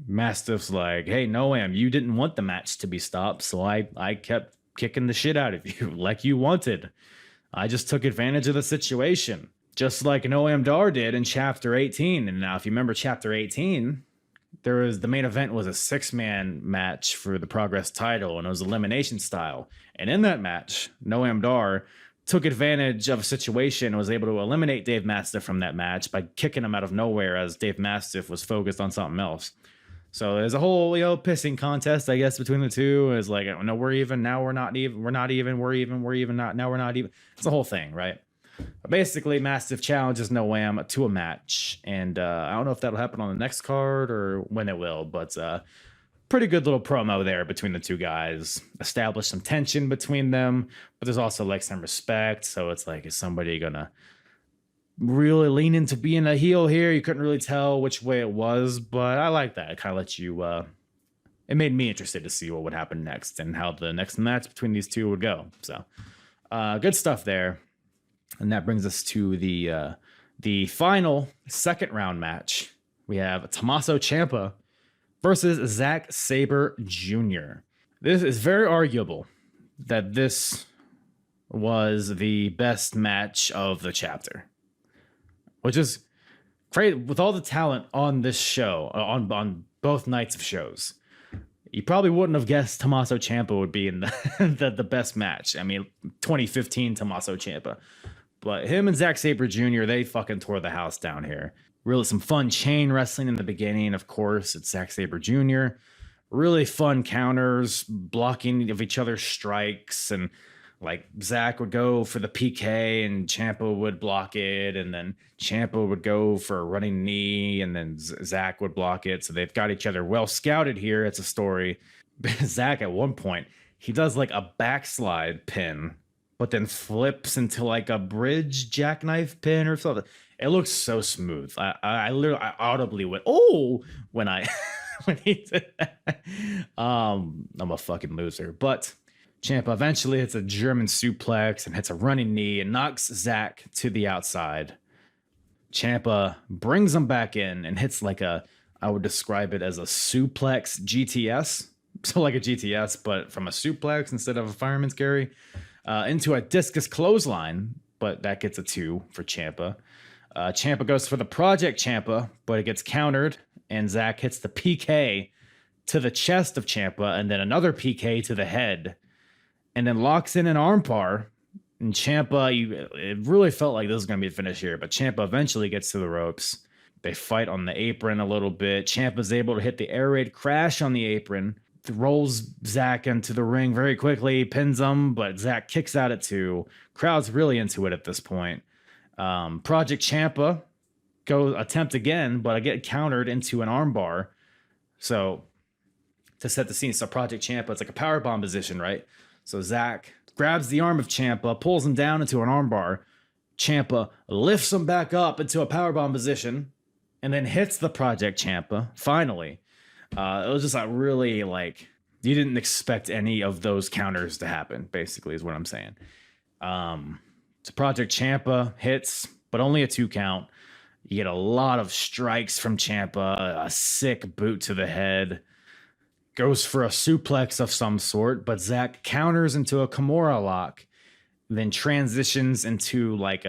Mastiff's like, hey, Noam, you didn't want the match to be stopped, so I kept kicking the shit out of you like you wanted. I just took advantage of the situation, just like Noam Dar did in Chapter 18. And now, if you remember Chapter 18, the main event was a 6-man match for the Progress title, and it was elimination style. And in that match, Noam Dar took advantage of a situation and was able to eliminate Dave Mastiff from that match by kicking him out of nowhere as Dave Mastiff was focused on something else. So there's a whole, pissing contest, I guess, between the two. It's like, no, we're even, now we're not even, we're not even, we're even, not, now we're not even. It's a whole thing, right? But basically, Mastiff challenges Noam to a match. And I don't know if that'll happen on the next card or when it will, but pretty good little promo there between the two guys. Establish some tension between them, but there's also like some respect. So it's like, is somebody gonna really lean into being a heel here? You couldn't really tell which way it was, but I like that. It kind of lets you, it made me interested to see what would happen next and how the next match between these two would go. So good stuff there. And that brings us to the final second round match. We have Tommaso Ciampa versus Zack Sabre Jr. This is very arguable that this was the best match of the chapter, which is great with all the talent on this show, on both nights of shows. You probably wouldn't have guessed Tommaso Ciampa would be in the best match. I mean, 2015 Tommaso Ciampa. But him and Zack Sabre Jr., they fucking tore the house down here. Really some fun chain wrestling in the beginning, of course. It's Zack Sabre Jr. Really fun counters, blocking of each other's strikes, and like Zack would go for the PK and Ciampa would block it, and then Ciampa would go for a running knee, and then Zack would block it. So they've got each other well scouted here. It's a story. Zack at one point, he does like a backslide pin, but then flips into like a bridge jackknife pin or something. It looks so smooth. I literally audibly went, oh, when he did that. I'm a fucking loser. But Ciampa eventually hits a German suplex and hits a running knee and knocks Zack to the outside. Ciampa brings him back in and hits like I would describe it as a suplex GTS. So like a GTS, but from a suplex instead of a fireman's carry, into a discus clothesline, but that gets a 2 for Ciampa. Ciampa goes for the Project Ciampa, but it gets countered, and Zach hits the PK to the chest of Ciampa, and then another PK to the head, and then locks in an armbar. And Ciampa, it really felt like this was going to be the finish here, but Ciampa eventually gets to the ropes. They fight on the apron a little bit. Ciampa's able to hit the air raid crash on the apron, rolls Zach into the ring very quickly, pins him, but Zach kicks out at 2. Crowd's really into it at this point. Project Ciampa attempt again, but I get countered into an armbar. So to set the scene, so Project Ciampa, it's like a powerbomb position, right? So Zach grabs the arm of Ciampa, pulls him down into an armbar. Ciampa lifts him back up into a powerbomb position, and then hits the Project Ciampa. Finally, it was just like really like you didn't expect any of those counters to happen. Basically, is what I'm saying. So Project Ciampa hits, but only a 2 count. You get a lot of strikes from Ciampa, a sick boot to the head. Goes for a suplex of some sort, but Zach counters into a Kimura lock, then transitions into like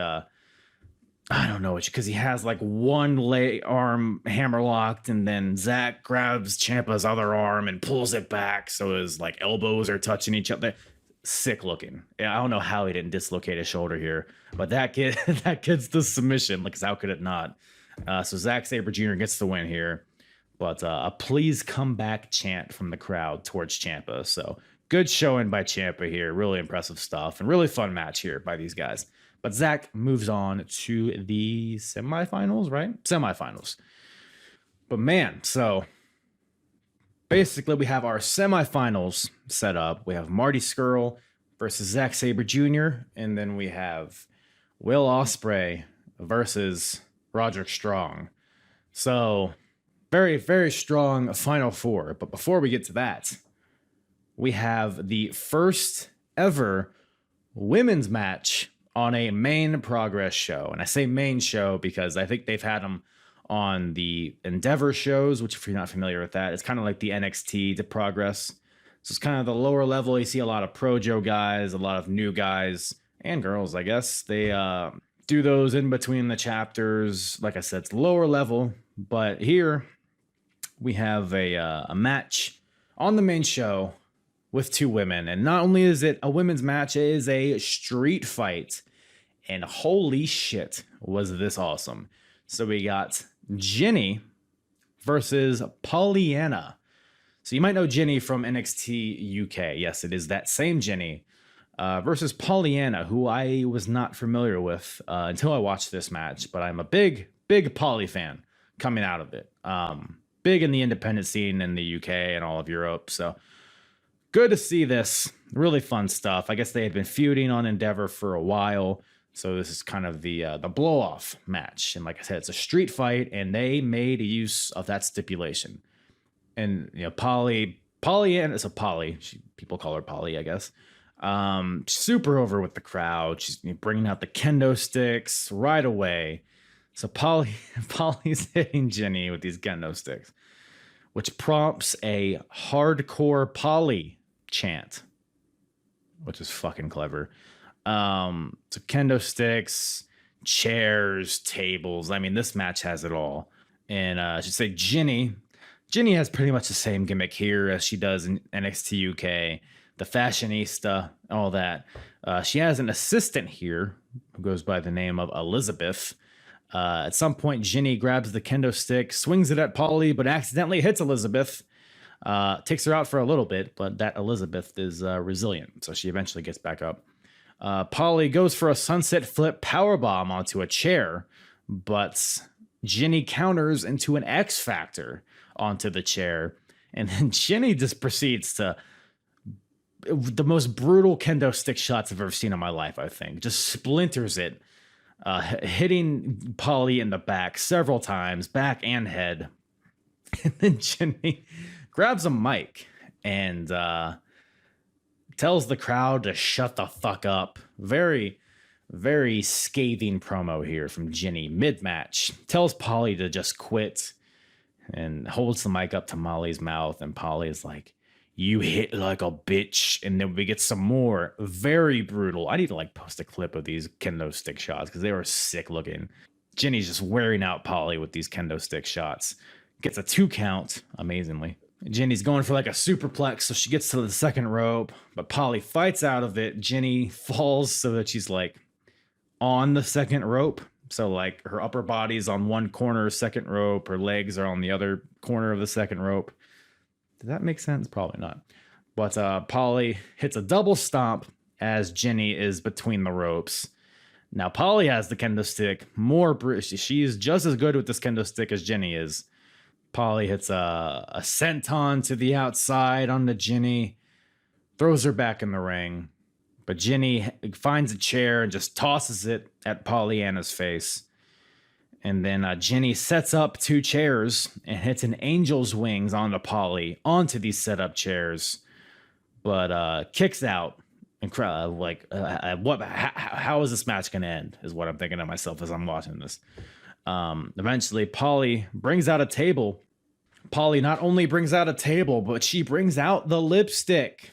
I don't know, because he has like one leg arm hammer locked, and then Zach grabs Ciampa's other arm and pulls it back so his like elbows are touching each other. Sick looking. I don't know how he didn't dislocate his shoulder here, but that gets the submission. Like, how could it not? So Zack Sabre Jr. gets the win here. But a please come back chant from the crowd towards Ciampa. So good showing by Ciampa here. Really impressive stuff and really fun match here by these guys. But Zach moves on to the semifinals, right? Semifinals. But man, so basically we have our semifinals set up. We have Marty Scurll versus Zack Sabre Jr. And then we have Will Ospreay versus Roderick Strong. So very, very strong Final Four. But before we get to that, we have the first ever women's match on a main Progress show. And I say main show because I think they've had them on the Endeavor shows, which if you're not familiar with that, it's kind of like the NXT to Progress. So it's kind of the lower level. You see a lot of Projo guys, a lot of new guys and girls, I guess. They do those in between the chapters. Like I said, it's lower level. But here we have a match on the main show with 2 women. And not only is it a women's match, it is a street fight. And holy shit, was this awesome. So we got Jenny versus Pollyanna. So you might know Jenny from NXT UK. Yes, it is that same Jenny versus Pollyanna, who I was not familiar with until I watched this match. But I'm a big Polly fan coming out of it. Big in the independent scene in the UK and all of Europe. So good to see this. Really fun stuff. I guess they had been feuding on Endeavor for a while. So this is kind of the blow-off match. And like I said, it's a street fight, and they made use of that stipulation. And, you know, Pollyanna is a Polly. People call her Polly, I guess. Super over with the crowd. She's bringing out the kendo sticks right away. So Polly's hitting Jenny with these kendo sticks, which prompts a hardcore Polly chant, which is fucking clever. So kendo sticks, chairs, tables. I mean, this match has it all. And I should say Jenny has pretty much the same gimmick here as she does in NXT UK, the fashionista, all that. She has an assistant here who goes by the name of Elizabeth. At some point, Jenny grabs the kendo stick, swings it at Polly, but accidentally hits Elizabeth. Takes her out for a little bit, but that Elizabeth is resilient, so she eventually gets back up. Polly goes for a sunset flip powerbomb onto a chair, but Jenny counters into an X Factor onto the chair, and then Jenny just proceeds to the most brutal kendo stick shots I've ever seen in my life, I think. Just splinters it, hitting Polly in the back several times, back and head. And then Jenny grabs a mic and tells the crowd to shut the fuck up. Very, Very scathing promo here from Ginny mid-match. Tells Polly to just quit and holds the mic up to Molly's mouth. And Polly is like, you hit like a bitch. And then we get some more very brutal. I need to like post a clip of these kendo stick shots because they were sick looking. Ginny's just wearing out Polly with these kendo stick shots. Gets a 2 count, amazingly. Ginny's going for like a superplex, so she gets to the second rope, but Polly fights out of it. Ginny falls so that she's like on the second rope. So like her upper body's on one corner, second rope, her legs are on the other corner of the second rope. Does that make sense? Probably not. But Polly hits a double stomp as Ginny is between the ropes. Now Polly has the kendo stick. She's just as good with this kendo stick as Ginny is. Polly hits a senton to the outside onto Ginny, throws her back in the ring. But Ginny finds a chair and just tosses it at Pollyanna's face. And then Ginny sets up 2 chairs and hits an angel's wings onto Polly, onto these setup chairs. But kicks out. And how is this match going to end? Is what I'm thinking to myself as I'm watching this. Eventually, Polly brings out a table. Polly not only brings out a table, but she brings out the lipstick.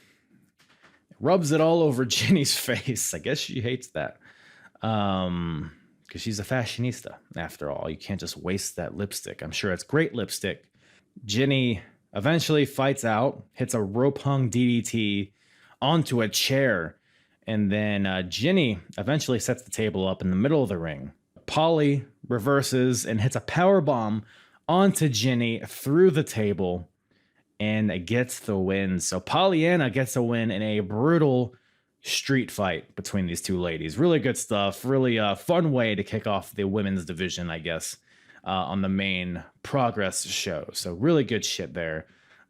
Rubs it all over Ginny's face. I guess she hates that. Because she's a fashionista, after all. You can't just waste that lipstick. I'm sure it's great lipstick. Ginny eventually fights out, hits a rope-hung DDT onto a chair. And then Ginny eventually sets the table up in the middle of the ring. Polly reverses and hits a power bomb onto Ginny through the table and gets the win. So Pollyanna gets a win in a brutal street fight between these 2 ladies. Really good stuff. Really fun way to kick off the women's division, I guess, on the main Progress show. So really good shit there.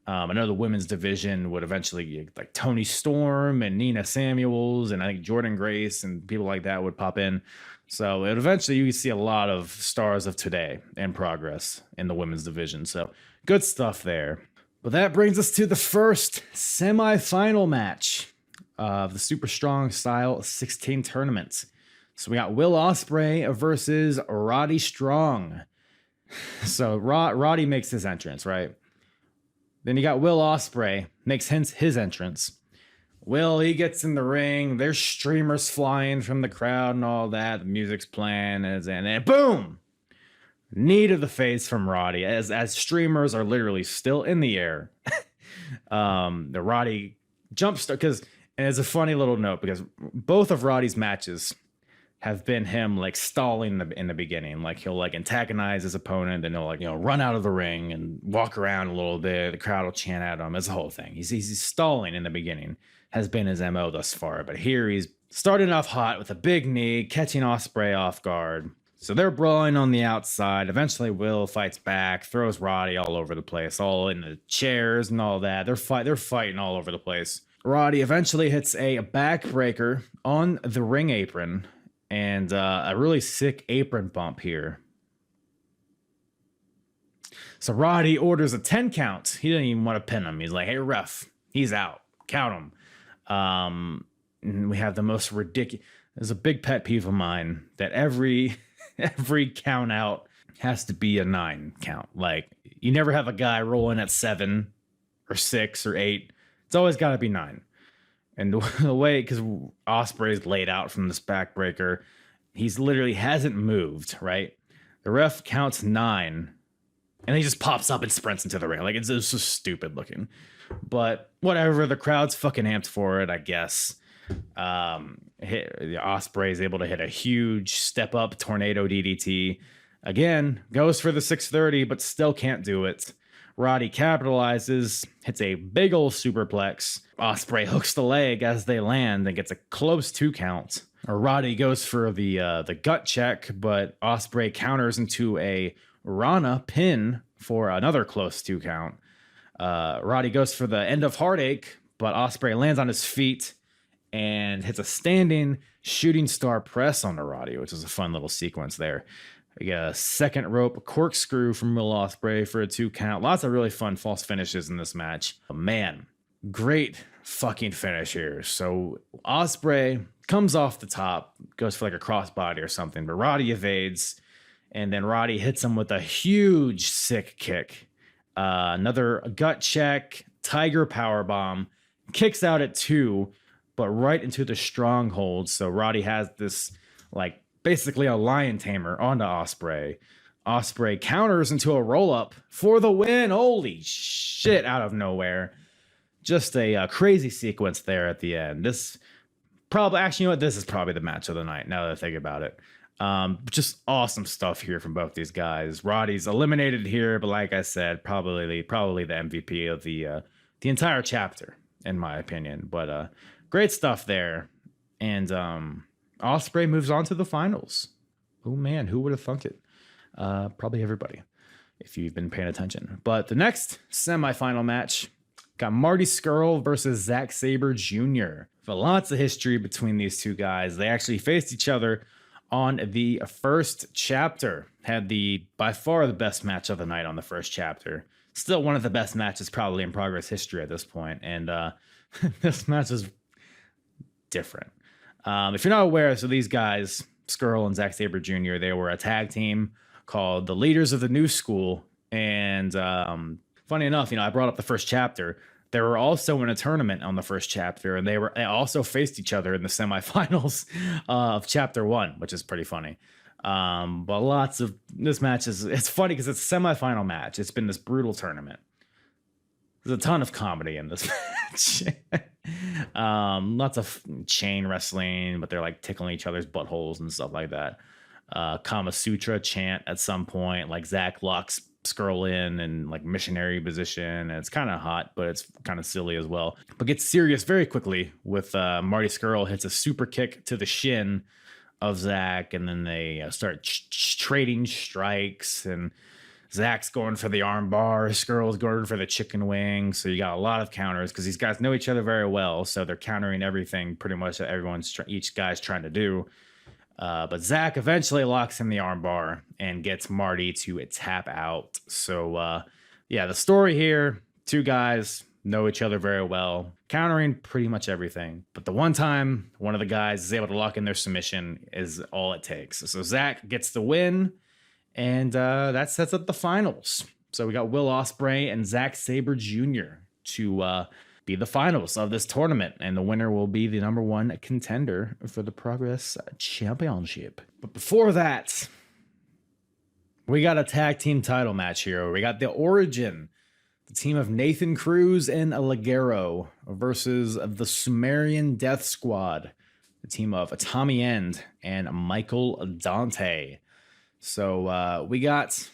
I know the women's division would eventually get like Toni Storm and Nina Samuels and I think Jordan Grace and people like that would pop in. So eventually you see a lot of stars of today in Progress in the women's division. So good stuff there. But that brings us to the first semifinal match of the Super Strong Style 16 tournament. So we got Will Ospreay versus Roddy Strong. So Roddy makes his entrance, right? Then you got Will Ospreay makes his entrance. Will, he gets in the ring. There's streamers flying from the crowd and all that. The music's playing, and then boom! Knee to the face from Roddy as streamers are literally still in the air. The Roddy jump start, because, and it's a funny little note because both of Roddy's matches have been him like stalling in the beginning. Like he'll like antagonize his opponent, then he'll like, run out of the ring and walk around a little bit. The crowd will chant at him. It's the whole thing. He's stalling in the beginning, has been his MO thus far. But here he's starting off hot with a big knee, catching Ospreay off guard. So they're brawling on the outside. Eventually Will fights back, throws Roddy all over the place, all in the chairs and all that. They're fighting all over the place. Roddy eventually hits a backbreaker on the ring apron and a really sick apron bump here. So Roddy orders a 10 count. He didn't even want to pin him. He's like, hey, ref, he's out. Count him. And we have the most ridiculous... There's a big pet peeve of mine that every count out has to be a 9 count. Like, you never have a guy rolling at 7 or 6 or 8. It's always got to be 9. And the way, because Ospreay's laid out from this backbreaker, he's literally hasn't moved, right? The ref counts 9, and he just pops up and sprints into the ring. Like, it's just stupid looking. But whatever, the crowd's fucking amped for it, I guess. Ospreay is able to hit a huge step up tornado DDT. Again, goes for the 630, but still can't do it. Roddy capitalizes, hits a big ol' superplex. Ospreay hooks the leg as they land and gets a close 2 count. Roddy goes for the gut check, but Ospreay counters into a Rana pin for another close 2 count. Roddy goes for the end of heartache, but Ospreay lands on his feet and hits a standing shooting star press on the Roddy, which is a fun little sequence there. We got a second rope corkscrew from Will Ospreay for a 2 count. Lots of really fun false finishes in this match. Man, great fucking finish here. So Ospreay comes off the top, goes for like a crossbody or something, but Roddy evades, and then Roddy hits him with a huge sick kick. Another gut check, tiger power bomb, kicks out at 2, but right into the stronghold. So Roddy has this like basically a lion tamer onto Ospreay. Ospreay counters into a roll up for the win. Holy shit, out of nowhere. Just a crazy sequence there at the end. This probably, actually, you know what? This is probably the match of the night now that I think about it. Just awesome stuff here from both these guys. Roddy's eliminated here, but like I said, probably the MVP of the entire chapter, in my opinion. But great stuff there. And Ospreay moves on to the finals. Oh man, who would have thunk it? Probably everybody, if you've been paying attention. But the next semifinal match got Marty Scurll versus Zack Sabre Jr. For lots of history between these two guys. They actually faced each other on the first chapter. Had by far the best match of the night on the first chapter. Still one of the best matches probably in Progress history at this point. And this match is different. If you're not aware, so these guys, Scurll and Zack Sabre Jr., they were a tag team called the Leaders of the New School. And funny enough, I brought up the first chapter. They were also in a tournament on the first chapter, and they also faced each other in the semifinals of chapter 1, which is pretty funny. But lots of this match it's funny because it's a semifinal match. It's been this brutal tournament. There's a ton of comedy in this match. Lots of chain wrestling, but they're like tickling each other's buttholes and stuff like that. Kama Sutra chant at some point, like Zach locks Scurll in like missionary position, and it's kind of hot, but it's kind of silly as well. But gets serious very quickly with Marty Scurll hits a super kick to the shin of Zach, and then they start trading strikes, and Zach's going for the arm bar, Scurll's going for the chicken wing. So you got a lot of counters because these guys know each other very well, so they're countering everything pretty much that each guy's trying to do. But Zach eventually locks in the armbar and gets Marty to tap out. So, the story here, two guys know each other very well, countering pretty much everything. But the one time one of the guys is able to lock in their submission is all it takes. So Zach gets the win, and that sets up the finals. So we got Will Ospreay and Zack Sabre Jr. to be the finals of this tournament, and the winner will be the number 1 contender for the Progress Championship. But before that, we got a tag team title match here. We got the Origin, the team of Nathan Cruz and Ligero versus the Sumerian Death Squad, the team of Tommy End and Michael Dante. So we got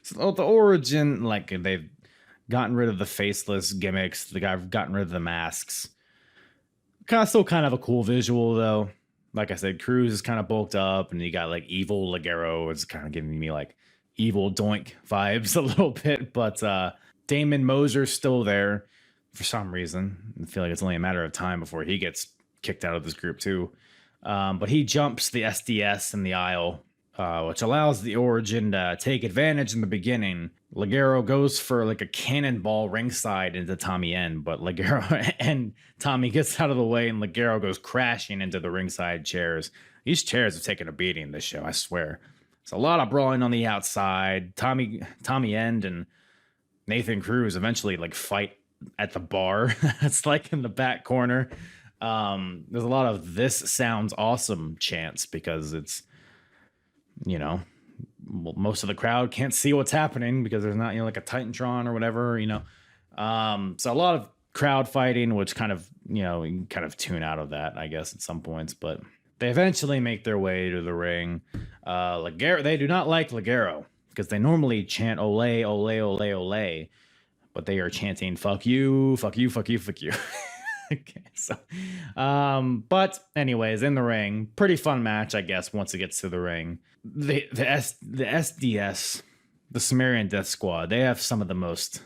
the Origin, like they've gotten rid of the faceless gimmicks. The guy gotten rid of the masks. Still kind of a cool visual though. Like I said, Cruz is kind of bulked up, and you got like evil Ligero. It's kind of giving me like evil Doink vibes a little bit. But Damon Moser's still there for some reason. I feel like it's only a matter of time before he gets kicked out of this group too. But he jumps the SDS in the aisle, which allows the Origin to take advantage in the beginning. Ligero goes for like a cannonball ringside into Tommy End, but Ligero and Tommy gets out of the way, and Ligero goes crashing into the ringside chairs. These chairs have taken a beating this show, I swear. It's a lot of brawling on the outside. Tommy End and Nathan Cruz eventually like fight at the bar. It's like in the back corner. There's a lot of "this sounds awesome" chants because it's, most of the crowd can't see what's happening because there's not, like a Titantron or whatever, So a lot of crowd fighting, which kind of, you can kind of tune out of that, I guess, at some points. But they eventually make their way to the ring. Ligero, they do not like Ligero because they normally chant "ole, ole, ole, ole," but they are chanting "fuck you, fuck you, fuck you, fuck you." Okay, so, but anyways, in the ring, pretty fun match, I guess. Once it gets to the ring, the SDS, the Sumerian Death Squad, they have some of the most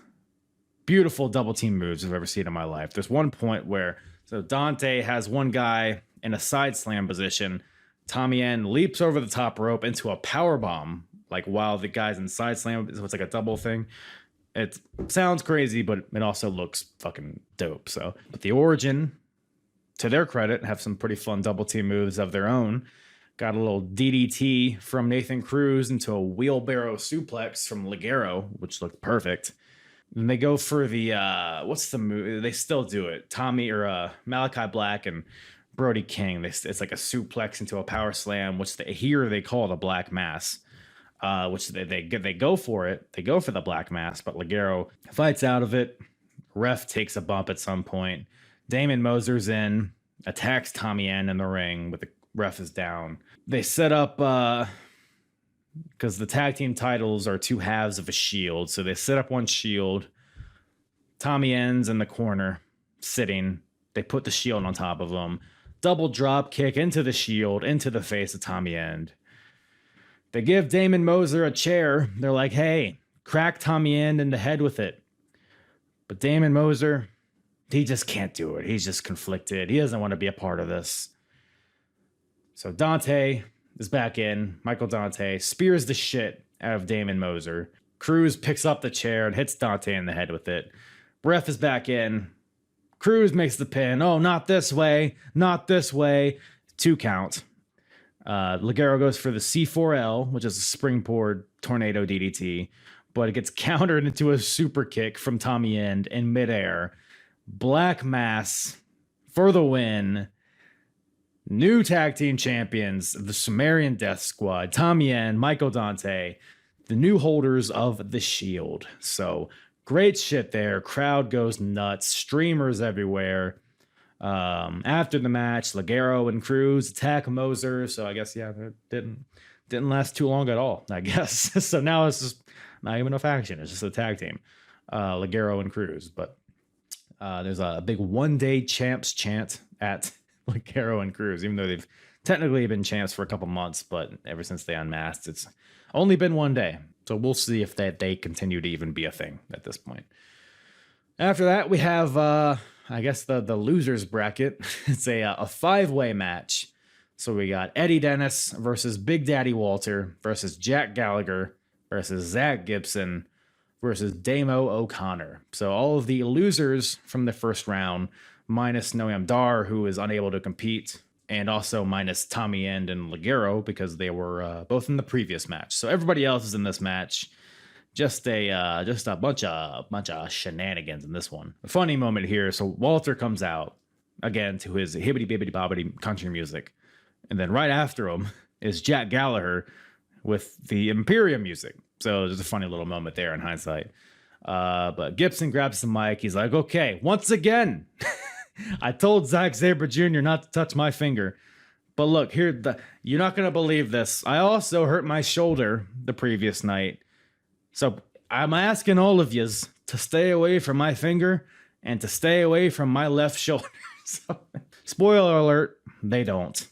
beautiful double team moves I've ever seen in my life. There's one point where Dante has one guy in a side slam position. Tommy End leaps over the top rope into a power bomb, like while the guy's in side slam, so it's like a double thing. It sounds crazy, but it also looks fucking dope. So, but the Origin, to their credit, have some pretty fun double team moves of their own. Got a little DDT from Nathan Cruz into a wheelbarrow suplex from Ligero, which looked perfect. And they go for the what's the move? They still do it. Tommy or Malachi Black and Brody King. It's like a suplex into a power slam, which they call the Black Mass. Which they go for it. They go for the Black Mass, but Ligero fights out of it. Ref takes a bump at some point. Damon Moser's in, attacks Tommy End in the ring, but the ref is down. They set up because the tag team titles are two halves of a shield, so they set up one shield. Tommy End's in the corner, sitting. They put the shield on top of him. Double drop kick into the shield, into the face of Tommy End. They give Damon Moser a chair. They're like, hey, crack Tommy End in the head with it. But Damon Moser, he just can't do it. He's just conflicted. He doesn't want to be a part of this. So Dante is back in. Michael Dante spears the shit out of Damon Moser. Cruz picks up the chair and hits Dante in the head with it. Ref is back in. Cruz makes the pin. Oh, not this way. Not this way. 2 count. Ligero goes for the C4L, which is a springboard tornado DDT, but it gets countered into a super kick from Tommy End in midair. Black Mass for the win. New tag team champions, the Sumerian Death Squad, Tommy End, Michael Dante, the new holders of the Shield. So great shit there. Crowd goes nuts. Streamers everywhere. After the match, Ligero and Cruz attack Moser. So I guess, yeah, it didn't last too long at all, I guess. So now it's just not even a faction. It's just a tag team. Ligero and Cruz. But there's a big one-day champs chant at Ligero and Cruz, even though they've technically been champs for a couple months, but ever since they unmasked, it's only been one day. So we'll see if they continue to even be a thing at this point. After that, we have, I guess, the losers bracket. It's a 5-way match. So we got Eddie Dennis versus Big Daddy Walter versus Jack Gallagher versus Zach Gibson versus Damo O'Connor. So all of the losers from the first round, minus Noam Dar, who is unable to compete, and also minus Tommy End and Ligero because they were both in the previous match. So everybody else is in this match. Just a bunch of shenanigans in this one. A funny moment here. So Walter comes out again to his hibbity bibbity bobbity country music, and then right after him is Jack Gallagher with the Imperium music. So there's a funny little moment there in hindsight. But Gibson grabs the mic. He's like, "Okay, once again, I told Zack Sabre Jr. not to touch my finger, but look here. You're not gonna believe this. I also hurt my shoulder the previous night." So I'm asking all of yous to stay away from my finger and to stay away from my left shoulder. So, spoiler alert, they don't.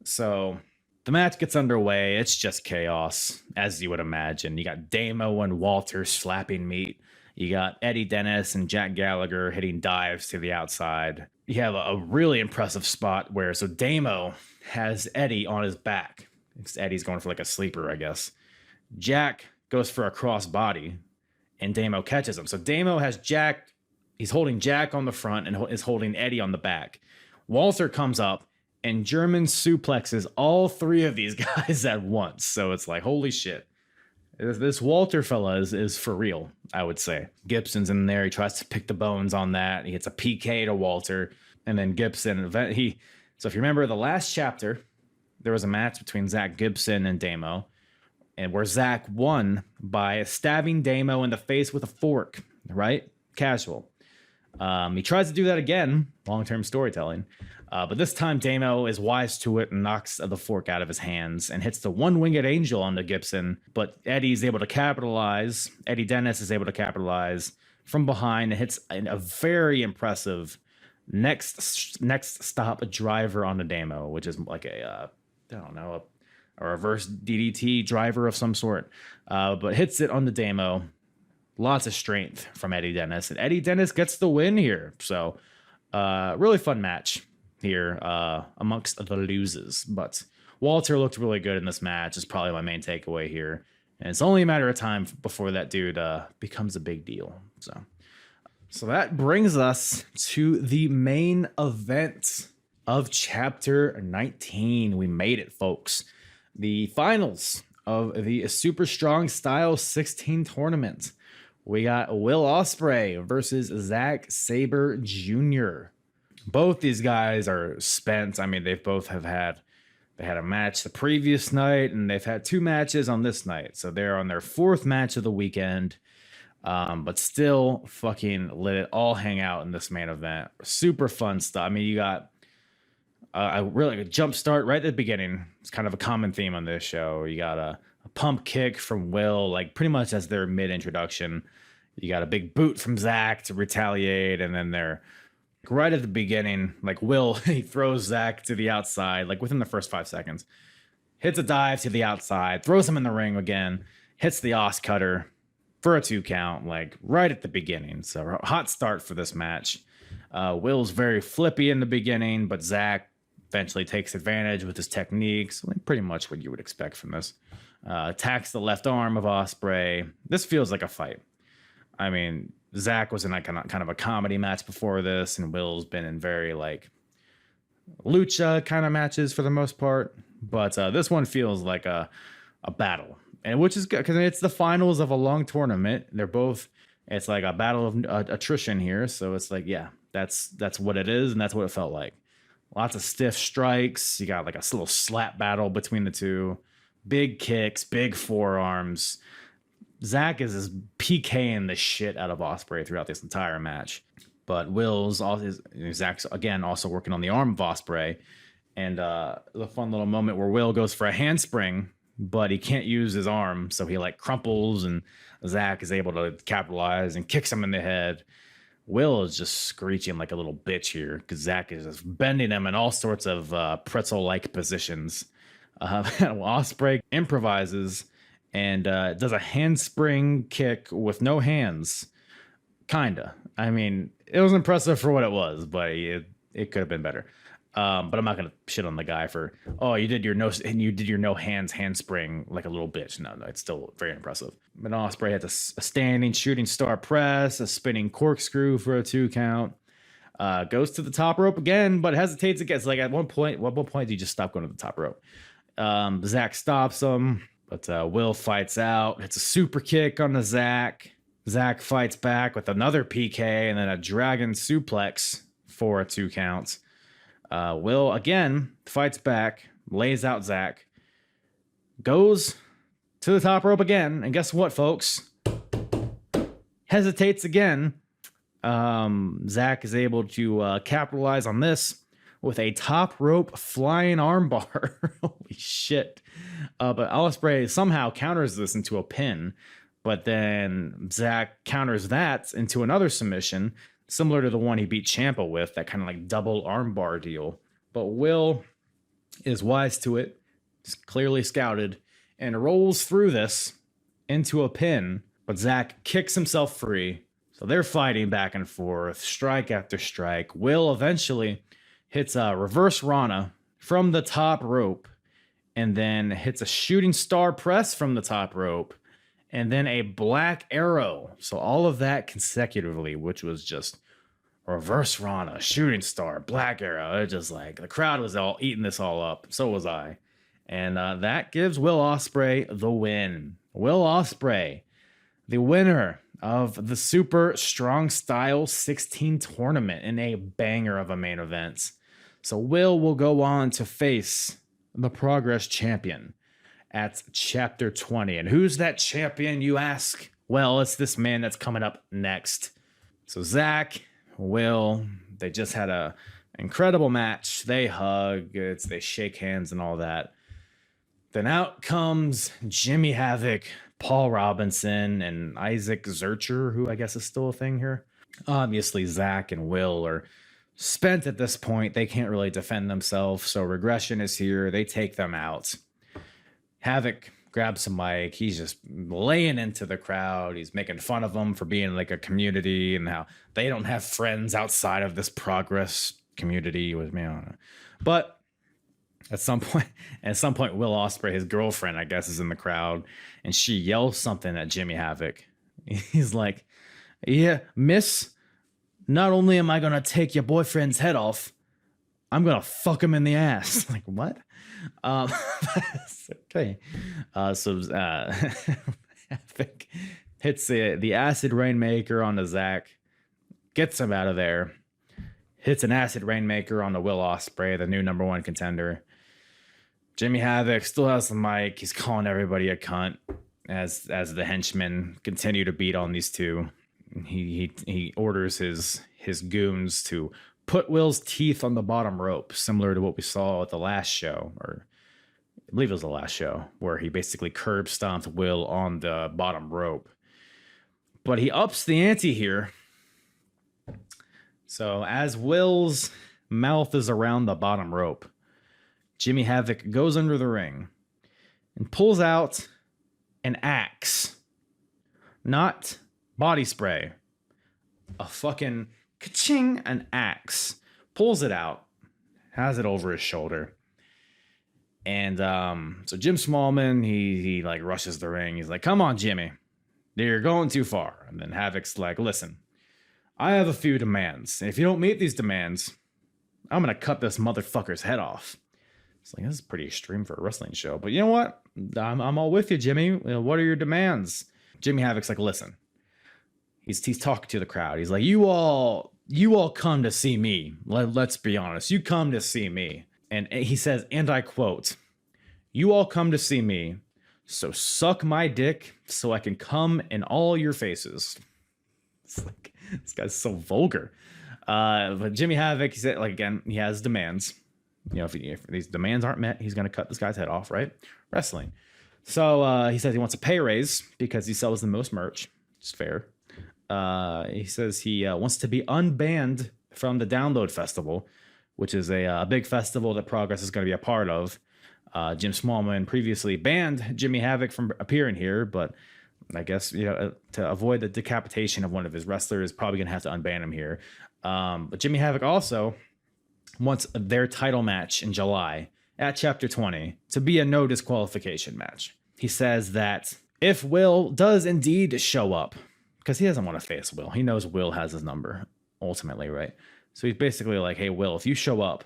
So the match gets underway. It's just chaos, as you would imagine. You got Damo and Walter slapping meat. You got Eddie Dennis and Jack Gallagher hitting dives to the outside. You have a really impressive spot where, so Damo has Eddie on his back. Eddie's going for like a sleeper, I guess. Jack goes for a crossbody, and Damo catches him. So Damo has Jack, he's holding Jack on the front and is holding Eddie on the back. Walter comes up and German suplexes all 3 of these guys at once. So it's like, holy shit. This Walter fella is for real, I would say. Gibson's in there. He tries to pick the bones on that. He hits a PK to Walter. And then Gibson, so if you remember the last chapter, there was a match between Zach Gibson and Damo, and where Zach won by stabbing Damo in the face with a fork, right? Casual. He tries to do that again, long-term storytelling. But this time Damo is wise to it and knocks the fork out of his hands and hits the one-winged angel onto Gibson. But Eddie's able to capitalize. Eddie Dennis is able to capitalize from behind and hits a very impressive next stop driver onto Damo, which is like a reverse DDT driver of some sort, but hits it on the Damo. Lots of strength from Eddie Dennis, and Eddie Dennis gets the win here. So really fun match here amongst the losers. But Walter looked really good in this match is probably my main takeaway here. And it's only a matter of time before that dude becomes a big deal. So that brings us to the main event of chapter 19. We made it, folks. The finals of the Super Strong Style 16 tournament. We got Will Ospreay versus Zack Sabre Jr. Both these guys are spent. I mean, they had a match the previous night, and they've had 2 matches on this night. So they're on their 4th match of the weekend. But still fucking let it all hang out in this main event. Super fun stuff. I mean, you got a really good jump start right at the beginning. It's kind of a common theme on this show. You got a pump kick from Will, like pretty much as their mid introduction. You got a big boot from Zack to retaliate, and then they're right at the beginning, like Will, he throws Zack to the outside, like within the first 5 seconds, hits a dive to the outside, throws him in the ring again, hits the Os cutter for a 2 count, like right at the beginning. So hot start for this match. Will's very flippy in the beginning, but Zack eventually takes advantage with his techniques, like pretty much what you would expect from this. Attacks the left arm of Ospreay. This feels like a fight. I mean, Zack was in like kind of a comedy match before this, and Will's been in very like lucha kind of matches for the most part. But this one feels like a battle, and which is good because it's the finals of a long tournament. It's like a battle of attrition here. So it's like, yeah, that's what it is, and that's what it felt like. Lots of stiff strikes. You got like a little slap battle between the two. Big kicks, big forearms. Zack is just PKing the shit out of Ospreay throughout this entire match. But Zack's again also working on the arm of Ospreay. And the fun little moment where Will goes for a handspring, but he can't use his arm, so he like crumples, and Zack is able to capitalize and kicks him in the head. Will is just screeching like a little bitch here because Zack is just bending him in all sorts of pretzel-like positions. Ospreay improvises and does a handspring kick with no hands. Kinda. I mean, it was impressive for what it was, but it could have been better. But I'm not gonna shit on the guy for, oh, you did your no hands handspring like a little bitch. No, it's still very impressive. But Ospreay has a standing shooting star press, a spinning corkscrew for a 2 count. Goes to the top rope again, but hesitates again. It's like at what point do you just stop going to the top rope? Zack stops him, but Will fights out. It's a super kick on the Zack. Zack fights back with another PK and then a dragon suplex for a 2 counts. Will again fights back, lays out Zack, goes to the top rope again, and guess what, folks? Hesitates again. Zack is able to capitalize on this with a top rope flying armbar. Holy shit. But Ospreay somehow counters this into a pin, but then Zack counters that into another submission, similar to the one he beat Ciampa with, that kind of like double armbar deal. But Will is wise to it, just clearly scouted, and rolls through this into a pin, but Zack kicks himself free. So they're fighting back and forth, strike after strike. Will eventually hits a reverse Rana from the top rope, and then hits a shooting star press from the top rope, and then a black arrow. So all of that consecutively, which was just reverse Rana, shooting star, black arrow. It just like the crowd was all eating this all up. So was I. And that gives Will Ospreay the win. Will Ospreay, the winner of the Super Strong Style 16 tournament in a banger of a main event. So Will go on to face the Progress champion at Chapter 20. And who's that champion, you ask? Well, it's this man that's coming up next. So Zack, Will, they just had a incredible match. They hug, they shake hands and all that. Then out comes Jimmy Havoc, Paul Robinson, and Isaac Zercher, who I guess is still a thing here. Obviously, Zack and Will are spent at this point. They can't really defend themselves, so regression is here. They take them out. Havoc grabs a mic. He's just laying into the crowd. He's making fun of them for being like a community and how they don't have friends outside of this Progress community with me. But At some point, Will Ospreay, his girlfriend, I guess, is in the crowd, and she yells something at Jimmy Havoc. He's like, "Yeah, miss, not only am I gonna take your boyfriend's head off, I'm gonna fuck him in the ass." Like, what? Okay. Havoc hits the acid rainmaker on the Zach, gets him out of there, hits an acid rainmaker on the Will Ospreay, the new number one contender. Jimmy Havoc still has the mic. He's calling everybody a cunt as the henchmen continue to beat on these two. He orders his goons to put Will's teeth on the bottom rope, similar to what we saw at the last show, or I believe it was the last show, where he basically curb stomped Will on the bottom rope. But he ups the ante here. So as Will's mouth is around the bottom rope, Jimmy Havoc goes under the ring and pulls out an axe. Not body spray. A fucking ka-ching, an axe. Pulls it out. Has it over his shoulder. And so Jim Smallman, he like rushes the ring. He's like, "Come on, Jimmy. You're going too far." And then Havoc's like, "Listen, I have a few demands. And if you don't meet these demands, I'm going to cut this motherfucker's head off." It's like, this is pretty extreme for a wrestling show. But you know what? I'm all with you, Jimmy. You know, what are your demands? Jimmy Havoc's like, "Listen." He's talking to the crowd. He's like, you all come to see me. Let's be honest. You come to see me. And he says, and I quote, "You all come to see me, so suck my dick so I can come in all your faces." It's like, this guy's so vulgar. But Jimmy Havoc, he said, like, again, he has demands. You know, if these demands aren't met, he's going to cut this guy's head off, right? Wrestling. So he says he wants a pay raise because he sells the most merch. It's fair. He says he wants to be unbanned from the Download Festival, which is a big festival that Progress is going to be a part of. Jim Smallman previously banned Jimmy Havoc from appearing here, but I guess, you know, to avoid the decapitation of one of his wrestlers, probably going to have to unban him here. But Jimmy Havoc also wants their title match in July at Chapter 20 to be a no disqualification match. He says that if Will does indeed show up, because he doesn't want to face Will, he knows Will has his number ultimately, right? So he's basically like, "Hey, Will, if you show up,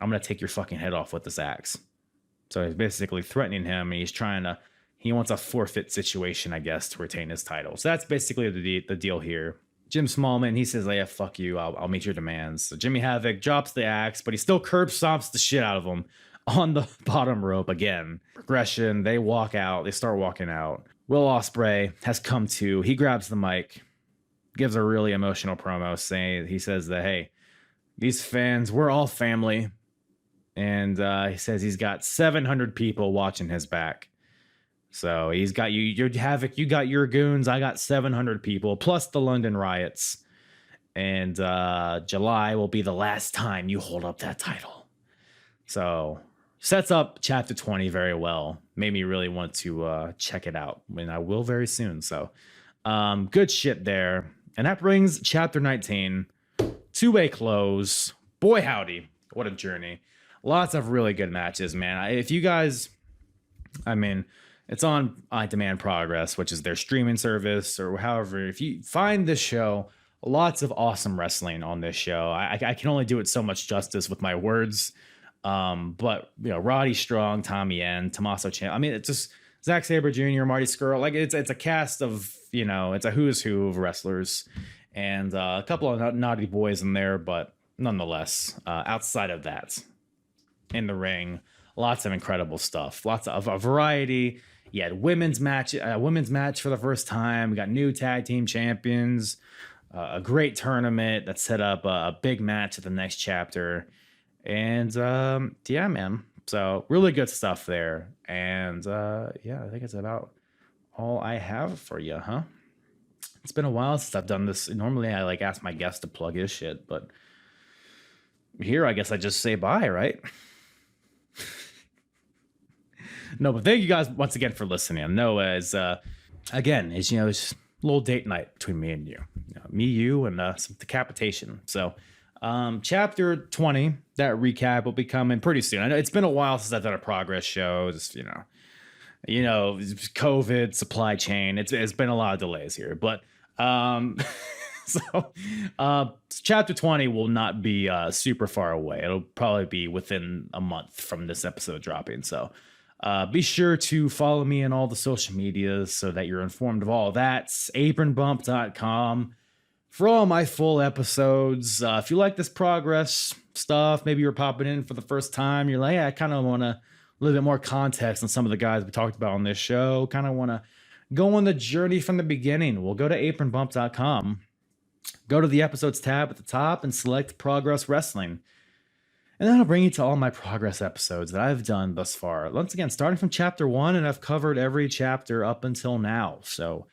I'm going to take your fucking head off with this axe." So he's basically threatening him. And he wants a forfeit situation, I guess, to retain his title. So that's basically the deal here. Jim Smallman, he says, "Yeah, fuck you. I'll meet your demands." So Jimmy Havoc drops the axe, but he still curb stomps the shit out of him on the bottom rope again. Progression, they walk out. They start walking out. Will Ospreay has come to. He grabs the mic, gives a really emotional promo saying, he says that, "Hey, these fans, we're all family." And he says he's got 700 people watching his back. So he's got you Havoc, you got your goons, I got 700 people, plus the London riots. And July will be the last time you hold up that title. So sets up Chapter 20 very well. Made me really want to check it out, and I will very soon. So good shit there. And that brings Chapter 19 to a close. Boy, howdy. What a journey. Lots of really good matches, man. If you guys, I mean, it's on Demand Progress, which is their streaming service, or however. If you find this show, lots of awesome wrestling on this show. I can only do it so much justice with my words. But, you know, Roddy Strong, Tommy Yen, Tommaso Ciampa. I mean, it's just Zack Sabre Jr., Marty Scurll. Like, it's a cast of, you know, it's a who's who of wrestlers. And a couple of naughty boys in there, but nonetheless, outside of that, in the ring, lots of incredible stuff. Lots of a variety. You had women's match for the first time. We got new tag team champions. A great tournament that set up a big match at the next chapter. And yeah, man. So really good stuff there. And yeah, I think it's about all I have for you, huh? It's been a while since I've done this. Normally I like ask my guest to plug his shit, but here I guess I just say bye, right? No, but thank you guys once again for listening. I know again, it's, you know, it's just a little date night between me and you. Me, you, and some decapitation. So Chapter 20, that recap will be coming pretty soon. I know it's been a while since I've done a progress show. Just, COVID, supply chain. It's been a lot of delays here, but so chapter 20 will not be super far away. It'll probably be within a month from this episode dropping. So be sure to follow me on all the social medias so that you're informed of all that. Apronbump.com for all my full episodes. If you like this progress stuff, maybe you're popping in for the first time, you're like, yeah, I kind of want a little bit more context on some of the guys we talked about on this show. Kind of want to go on the journey from the beginning. We'll go to apronbump.com, go to the episodes tab at the top and select Progress Wrestling. And that'll bring you to all my progress episodes that I've done thus far. Once again, starting from chapter 1, and I've covered every chapter up until now. So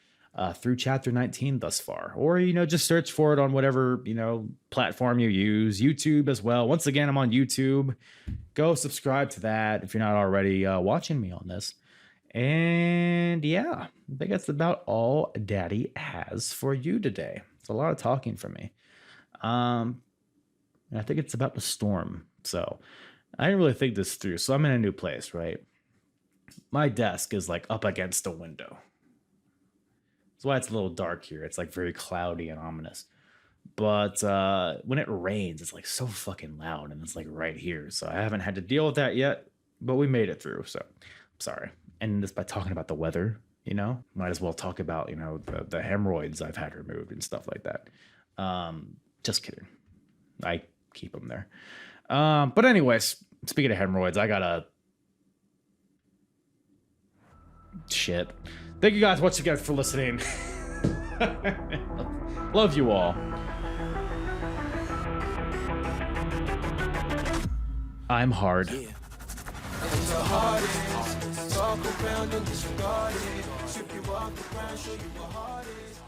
through chapter 19 thus far. Or, just search for it on whatever, platform you use. YouTube as well. Once again, I'm on YouTube. Go subscribe to that if you're not already watching me on this. And yeah, I think that's about all Daddy has for you today. It's a lot of talking for me. And I think it's about the storm. So I didn't really think this through. So I'm in a new place, right? My desk is like up against a window. That's why it's a little dark here. It's like very cloudy and ominous. But when it rains, it's like so fucking loud, and it's like right here. So I haven't had to deal with that yet, but we made it through. So I'm sorry. And just by talking about the weather, might as well talk about, the hemorrhoids I've had removed and stuff like that. Just kidding. I keep them there. But anyways, speaking of hemorrhoids, I got a shit. Thank you guys once again for listening. Love you all. I'm hard. It's the hardest. Talk around and disregard it. Strip you off the ground, show you what hard is.